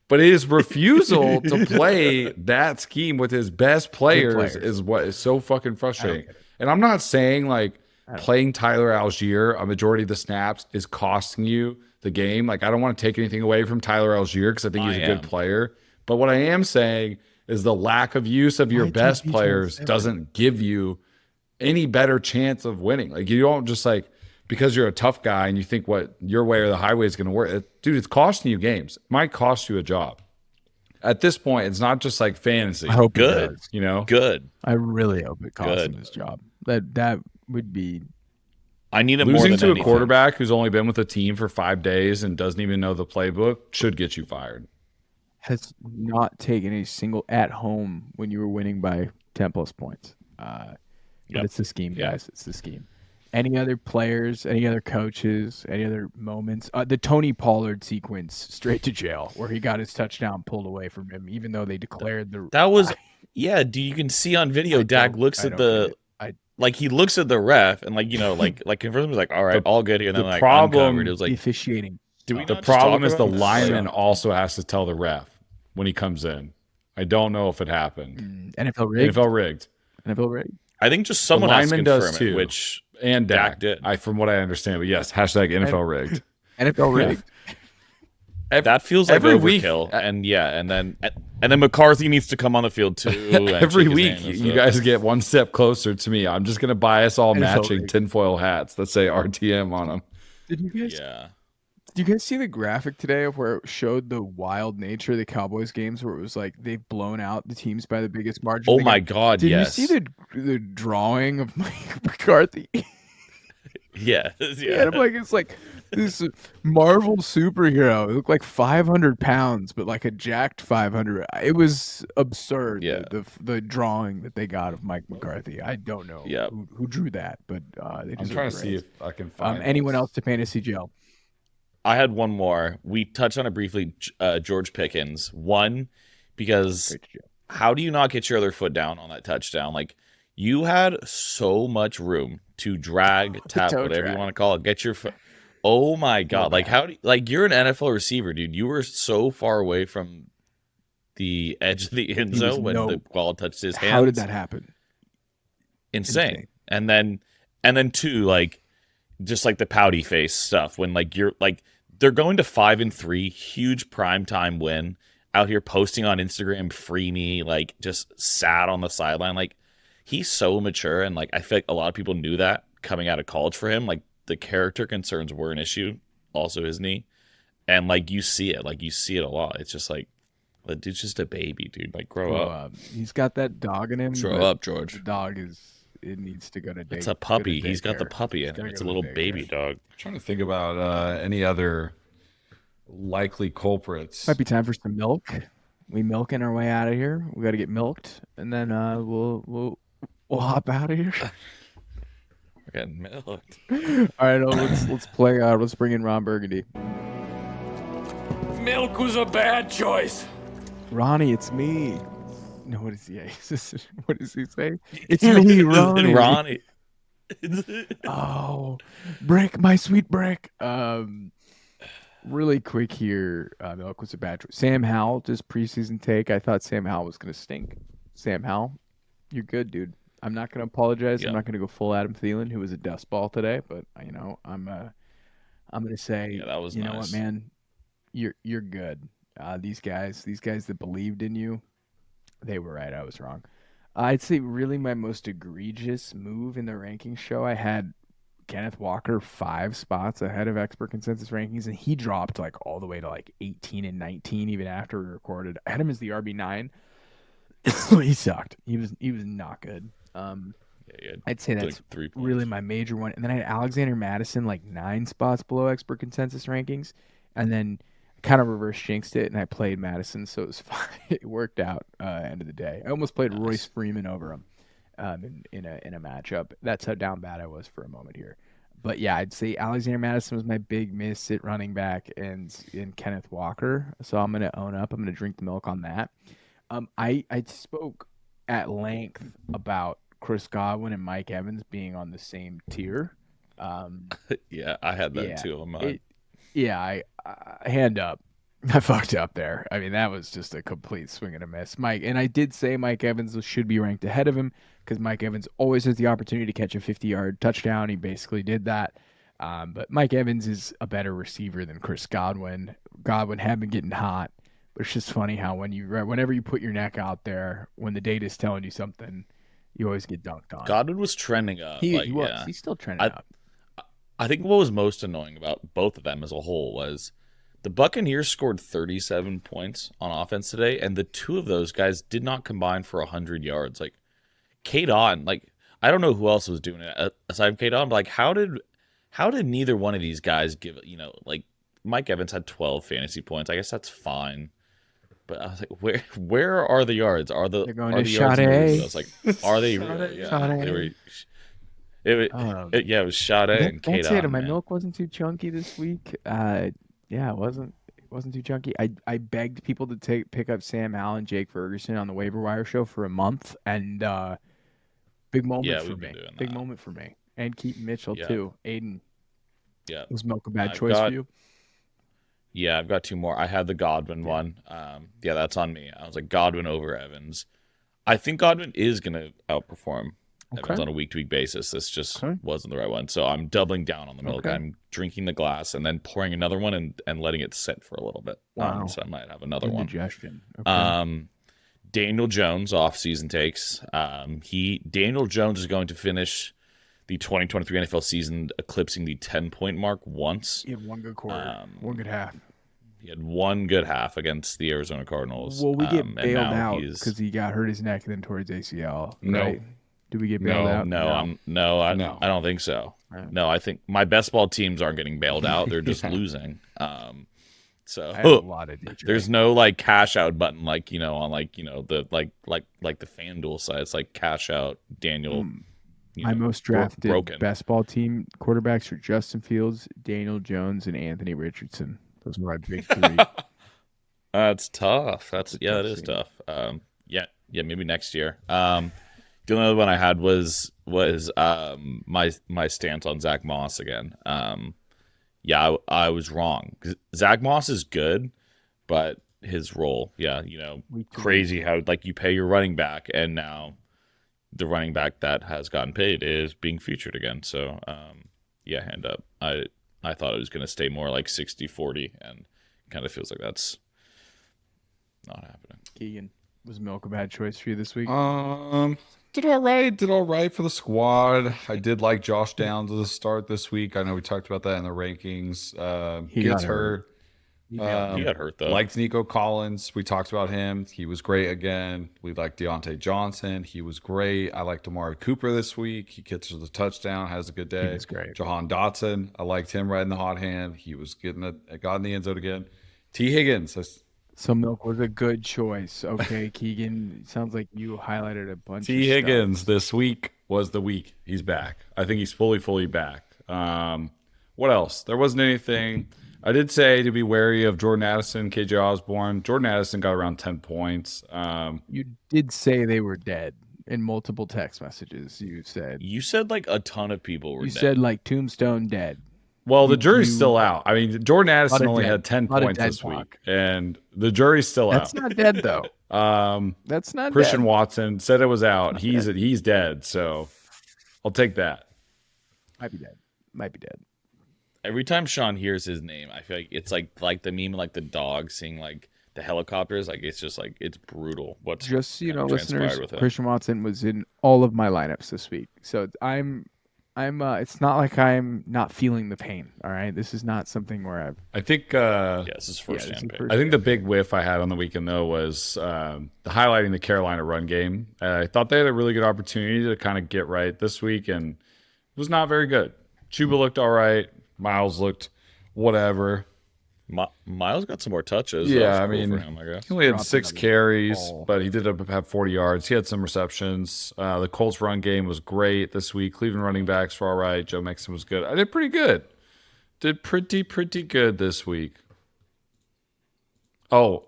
But his refusal to play that scheme with his best players is what is so fucking frustrating. And I'm not saying like playing Tyler Algier a majority of the snaps is costing you the game. Like I don't want to take anything away from Tyler Algier because I think he's a good player. But what I am saying is the lack of use of your best players doesn't give you any better chance of winning. Like you don't just like because you're a tough guy and you think what your way or the highway is going to work. Dude, it's costing you games. It might cost you a job. At this point, it's not just like fantasy. I hope Good. it does. You know? Good. I really hope it costs him Good. his job. That would be. I need him more Losing than to a anything. quarterback who's only been with the team for 5 days and doesn't even know the playbook should get you fired. Has not taken a single at home when you were winning by 10 plus points. But Yep. it's the scheme, Yep. guys. It's the scheme. Any other players, any other coaches, any other moments? The Tony Pollard sequence straight to jail where he got his touchdown pulled away from him, even though they declared the. That was you can see on video. Dak looks at the like he looks at the ref and like like confirms he's like all right, all good here. And then the like problem- uncovered. It was The like officiating. do we The not just problem talk is the about this? lineman also has to tell the ref when he comes in. I don't know if it happened. NFL rigged. NFL rigged. NFL rigged. I think just someone has to lineman confirm does it, too. which And Dak Dak did. from what I understand. But yes, hashtag NFL rigged. NFL rigged. that feels like every week- overkill. And then McCarthy needs to come on the field too. and Every shake his week, hand and you stuff. guys get one step closer to me. I'm just going to buy us all NFL matching rigged. tinfoil hats that say RTM on them. Did you guys? Yeah. Did you guys see the graphic today of where it showed the wild nature of the Cowboys games, where it was like they've blown out the teams by the biggest margin? Oh They my got- God! Did yes. you see the drawing of Mike McCarthy? Yeah. Yeah, I'm like, it's like this Marvel superhero. It looked like 500 pounds, but like a jacked 500. It was absurd. Yeah. The drawing that they got of Mike McCarthy. I don't know Yep. who drew that, but they I'm deserve trying to the see raise. if I can find Anyone this. else to fantasy jail? I had one more. We touched on it briefly. George Pickens. One, because how do you not get your other foot down on that touchdown? Like, you had so much room to drag, tap, whatever you want to call it. Get your foot. Oh my God! Like, how do you're an NFL receiver, dude? You were so far away from the edge of the end zone when the ball touched his hands. How did that happen? Insane. And then two, like, just like the pouty face stuff when like you're like they're going to 5-3, huge primetime win, out here posting on Instagram, free me, like just sat on the sideline. Like, he's so mature, and like I feel like a lot of people knew that coming out of college for him. Like, the character concerns were an issue, also his knee. And like you see it a lot. It's just like, the dude's just a baby, dude. Like, grow up. He's got that dog in him. Grow up, George. The dog it needs to go to daycare. It's a puppy. He's got the puppy in him. It's a little baby dog. I'm trying to think about any other likely culprits. Might be time for some milk. We milking our way out of here. We got to get milked, and then we'll hop out of here. We're getting milked. All right, let's play. Let's bring in Ron Burgundy. Milk was a bad choice. Ronnie, it's me. No, what is he? What does he say? It's me, Ronnie. Ronnie. Oh, Brick, my sweet Brick. Really quick here. Milk was a bad choice. Sam Howell, just preseason take. I thought Sam Howell was gonna stink. Sam Howell, you're good, dude. I'm not gonna apologize. Yep. I'm not gonna go full Adam Thielen, who was a dust ball today. But I'm gonna say, that was you nice. know what, man, you're good. These guys that believed in you, they were right. I was wrong. I'd say really my most egregious move in the rankings show, I had Kenneth Walker 5 spots ahead of expert consensus rankings, and he dropped like all the way to like 18 and 19 even after we recorded. I had him as the RB9. He sucked. He was not good. I'd say that's 3 points. really my major one. And then I had Alexander Madison like 9 spots below expert consensus rankings, and then kind of reverse jinxed it, and I played Madison, so it was fine. It worked out end of the day. I almost played Royce Freeman over him in a matchup. That's how down bad I was for a moment here. But yeah, I'd say Alexander Madison was my big miss at running back, and in Kenneth Walker. So I'm gonna own up. I'm gonna drink the milk on that. I spoke at length about Chris Godwin and Mike Evans being on the same tier. Yeah, I had that too on mine. I hand up. I fucked up there. I mean, that was just a complete swing and a miss. And I did say Mike Evans should be ranked ahead of him because Mike Evans always has the opportunity to catch a 50-yard touchdown. He basically did that. But Mike Evans is a better receiver than Chris Godwin. Godwin had been getting hot, but it's just funny how whenever you put your neck out there, when the data's telling you something, you always get dunked on. Godwin was trending up. He was. Yeah. He's still trending up. I think what was most annoying about both of them as a whole was the Buccaneers scored 37 points on offense today, and the two of those guys did not combine for 100 yards. Like, Keaton, like, I don't know who else was doing it aside from Keaton, but like, how did neither one of these guys give, like, Mike Evans had 12 fantasy points. I guess that's fine. But I was like, where are the yards? They're going to to Shot A? I was like, are they really? Yeah, they were. It was Shot A and Keaton. That's it. My milk wasn't too chunky this week. It wasn't too chunky. I begged people to pick up Sam Howell and Jake Ferguson on the waiver wire show for a month, and big moment for me. Big moment for me, and Keaton Mitchell too. Aidan. Yeah, was milk a bad choice for you? Yeah, I've got 2 more. I had the Godwin one. That's on me. I was like Godwin over Evans. I think Godwin is going to outperform Evans on a week-to-week basis. This just wasn't the right one. So I'm doubling down on the milk. I'm drinking the glass and then pouring another one and letting it sit for a little bit. Wow. So I might have another one. Digestion. Daniel Jones off-season takes. Daniel Jones is going to finish the 2023 NFL season eclipsing the 10-point mark once. He had one good quarter, one good half. He had one good half against the Arizona Cardinals. Well, we get bailed out because he got hurt his neck and then towards ACL. Right? Do we get bailed out? No, I don't think so. Right. No, I think my best ball teams aren't getting bailed out. They're just losing. So I have a lot of DJ. There's no like cash out button on the FanDuel side. It's like cash out Daniel My most drafted broken. best ball team quarterbacks are Justin Fields, Daniel Jones, and Anthony Richardson. Those are my big three. That's tough. That is scene. tough. Yeah, maybe next year. The only other one I had was my stance on Zach Moss again. Yeah, I was wrong. Zach Moss is good, but his role, crazy how like you pay your running back, and now the running back that has gotten paid is being featured again. So, hand up. I thought it was going to stay more like 60-40, and kind of feels like that's not happening. Keegan, was milk a bad choice for you this week? Did all right for the squad. I did like Josh Downs as a start this week. I know we talked about that in the rankings. He Gets got hurt. He got hurt though. Liked Nico Collins. We talked about him. He was great again. We liked Deontay Johnson. He was great. I liked Amari Cooper this week. He catches the touchdown, has a good day. He was great. Jahan Dotson. I liked him right in the hot hand. He was got in the end zone again. T. Higgins. So milk was a good choice. Okay, Keegan. Sounds like you highlighted a bunch. T. Higgins this week was the week. He's back. I think he's fully back. What else? There wasn't anything. I did say to be wary of Jordan Addison, KJ Osborne. Jordan Addison got around 10 points. You did say they were dead in multiple text messages. You said like a ton of people were dead. You said like Tombstone dead. Well, the jury's still out. I mean, Jordan Addison only had 10 points this talk. week, and the jury's still out. That's not dead though. That's not Christian dead. Watson said it was out. He's dead, so I'll take that. Might be dead. Every time Shaun hears his name, I feel like it's like the meme, like the dog seeing like the helicopters. Like it's just like it's brutal. What's just listeners? with Christian Watson was in all of my lineups this week, so I'm. It's not like I'm not feeling the pain. All right, this is not something where I think. This is first-hand pain. I think the big whiff I had on the weekend though was highlighting the Carolina run game. I thought they had a really good opportunity to kind of get right this week, and it was not very good. Chuba looked all right. Miles looked whatever. Miles got some more touches. Yeah, I mean, for him, I guess. He only had 6 carries, but he did have 40 yards. He had some receptions. The Colts run game was great this week. Cleveland running backs were all right. Joe Mixon was good. I did pretty good. Did pretty good this week. Oh,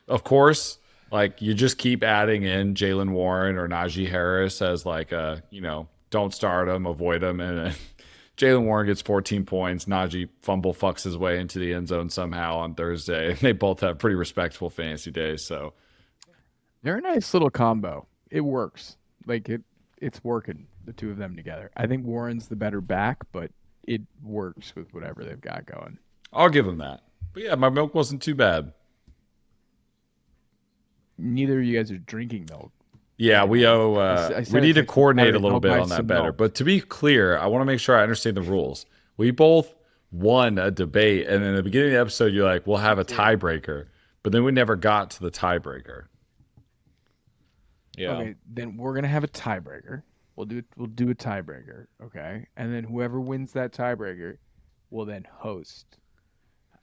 of course, like you just keep adding in Jaylen Warren or Najee Harris as like don't start him, avoid him, and Jaylen Warren gets 14 points. Najee fumble fucks his way into the end zone somehow on Thursday. And they both have pretty respectable fantasy days. So they're a nice little combo. It works. Like it's working, the two of them together. I think Warren's the better back, but it works with whatever they've got going. I'll give them that. But yeah, my milk wasn't too bad. Neither of you guys are drinking milk. Yeah, we owe. We need to coordinate a little bit on that better. milk. But to be clear, I want to make sure I understand the rules. We both won a debate, and in the beginning of the episode, you're like, "We'll have a tiebreaker," but then we never got to the tiebreaker. Yeah. Okay, then we're gonna have a tiebreaker. We'll do a tiebreaker. Okay, and then whoever wins that tiebreaker will then host.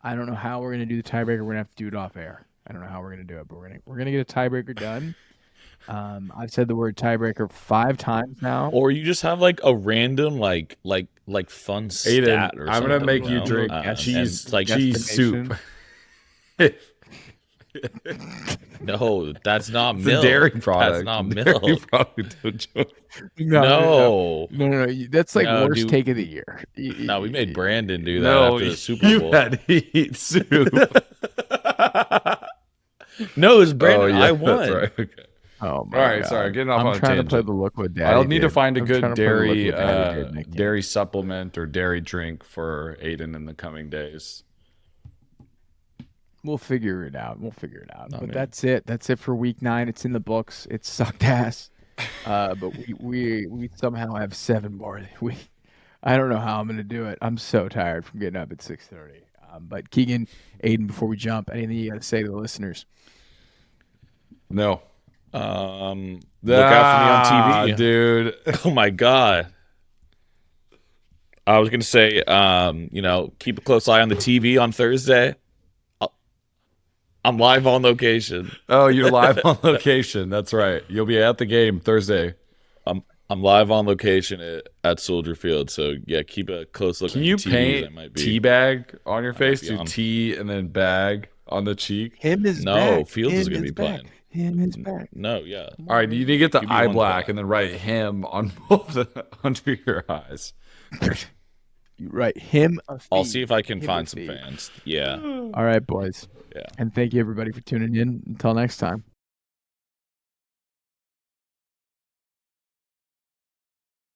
I don't know how we're gonna do the tiebreaker. We're gonna have to do it off air. I don't know how we're gonna do it, but we're gonna get a tiebreaker done. I've said the word tiebreaker 5 times now. Or you just have like a random like fun stat Aidan, or I'm something. gonna make you drink cheese soup. No, that's not It's milk. a dairy product. That's not Dairy milk. product, don't you? No. That's like No, worst dude. take of the year. No, we made Brandon do that No, after the Super you Bowl. had to eat soup. No, it was Brandon. Oh, yeah, I won. That's right. Okay. Oh my All right, God. sorry, getting off I'm on a trying to play tangent. the look what Daddy I'll need to did. find a I'm good trying to play the look dairy what Daddy did, and I can't. dairy supplement or dairy drink for Aidan in the coming days. We'll figure it out. But man. that's it. That's it for week 9. It's in the books. It sucked ass. But we somehow have 7 more. I don't know how I'm gonna do it. I'm so tired from getting up at 6:30. But Keegan, Aidan, before we jump, anything you got to say to the listeners? No. Look out for me on TV, dude. Oh my God. I was gonna say, keep a close eye on the TV on Thursday. I'm live on location. Oh, you're live on location. That's right. You'll be at the game Thursday. I'm I'm live on location at Soldier Field, so yeah, keep a close look. Can on you TVs. paint teabag on your face? be Do on. T and then bag on the cheek? Him is No, back. Fields is Him gonna be back. playing. Him is back. No, yeah. All right, you need to get the QB1's eye black back. and then write him on both under your eyes. Right. Him. I'll see if I can Him find a some feed. fans. Yeah. All right, boys. Yeah. And thank you everybody for tuning in. Until next time.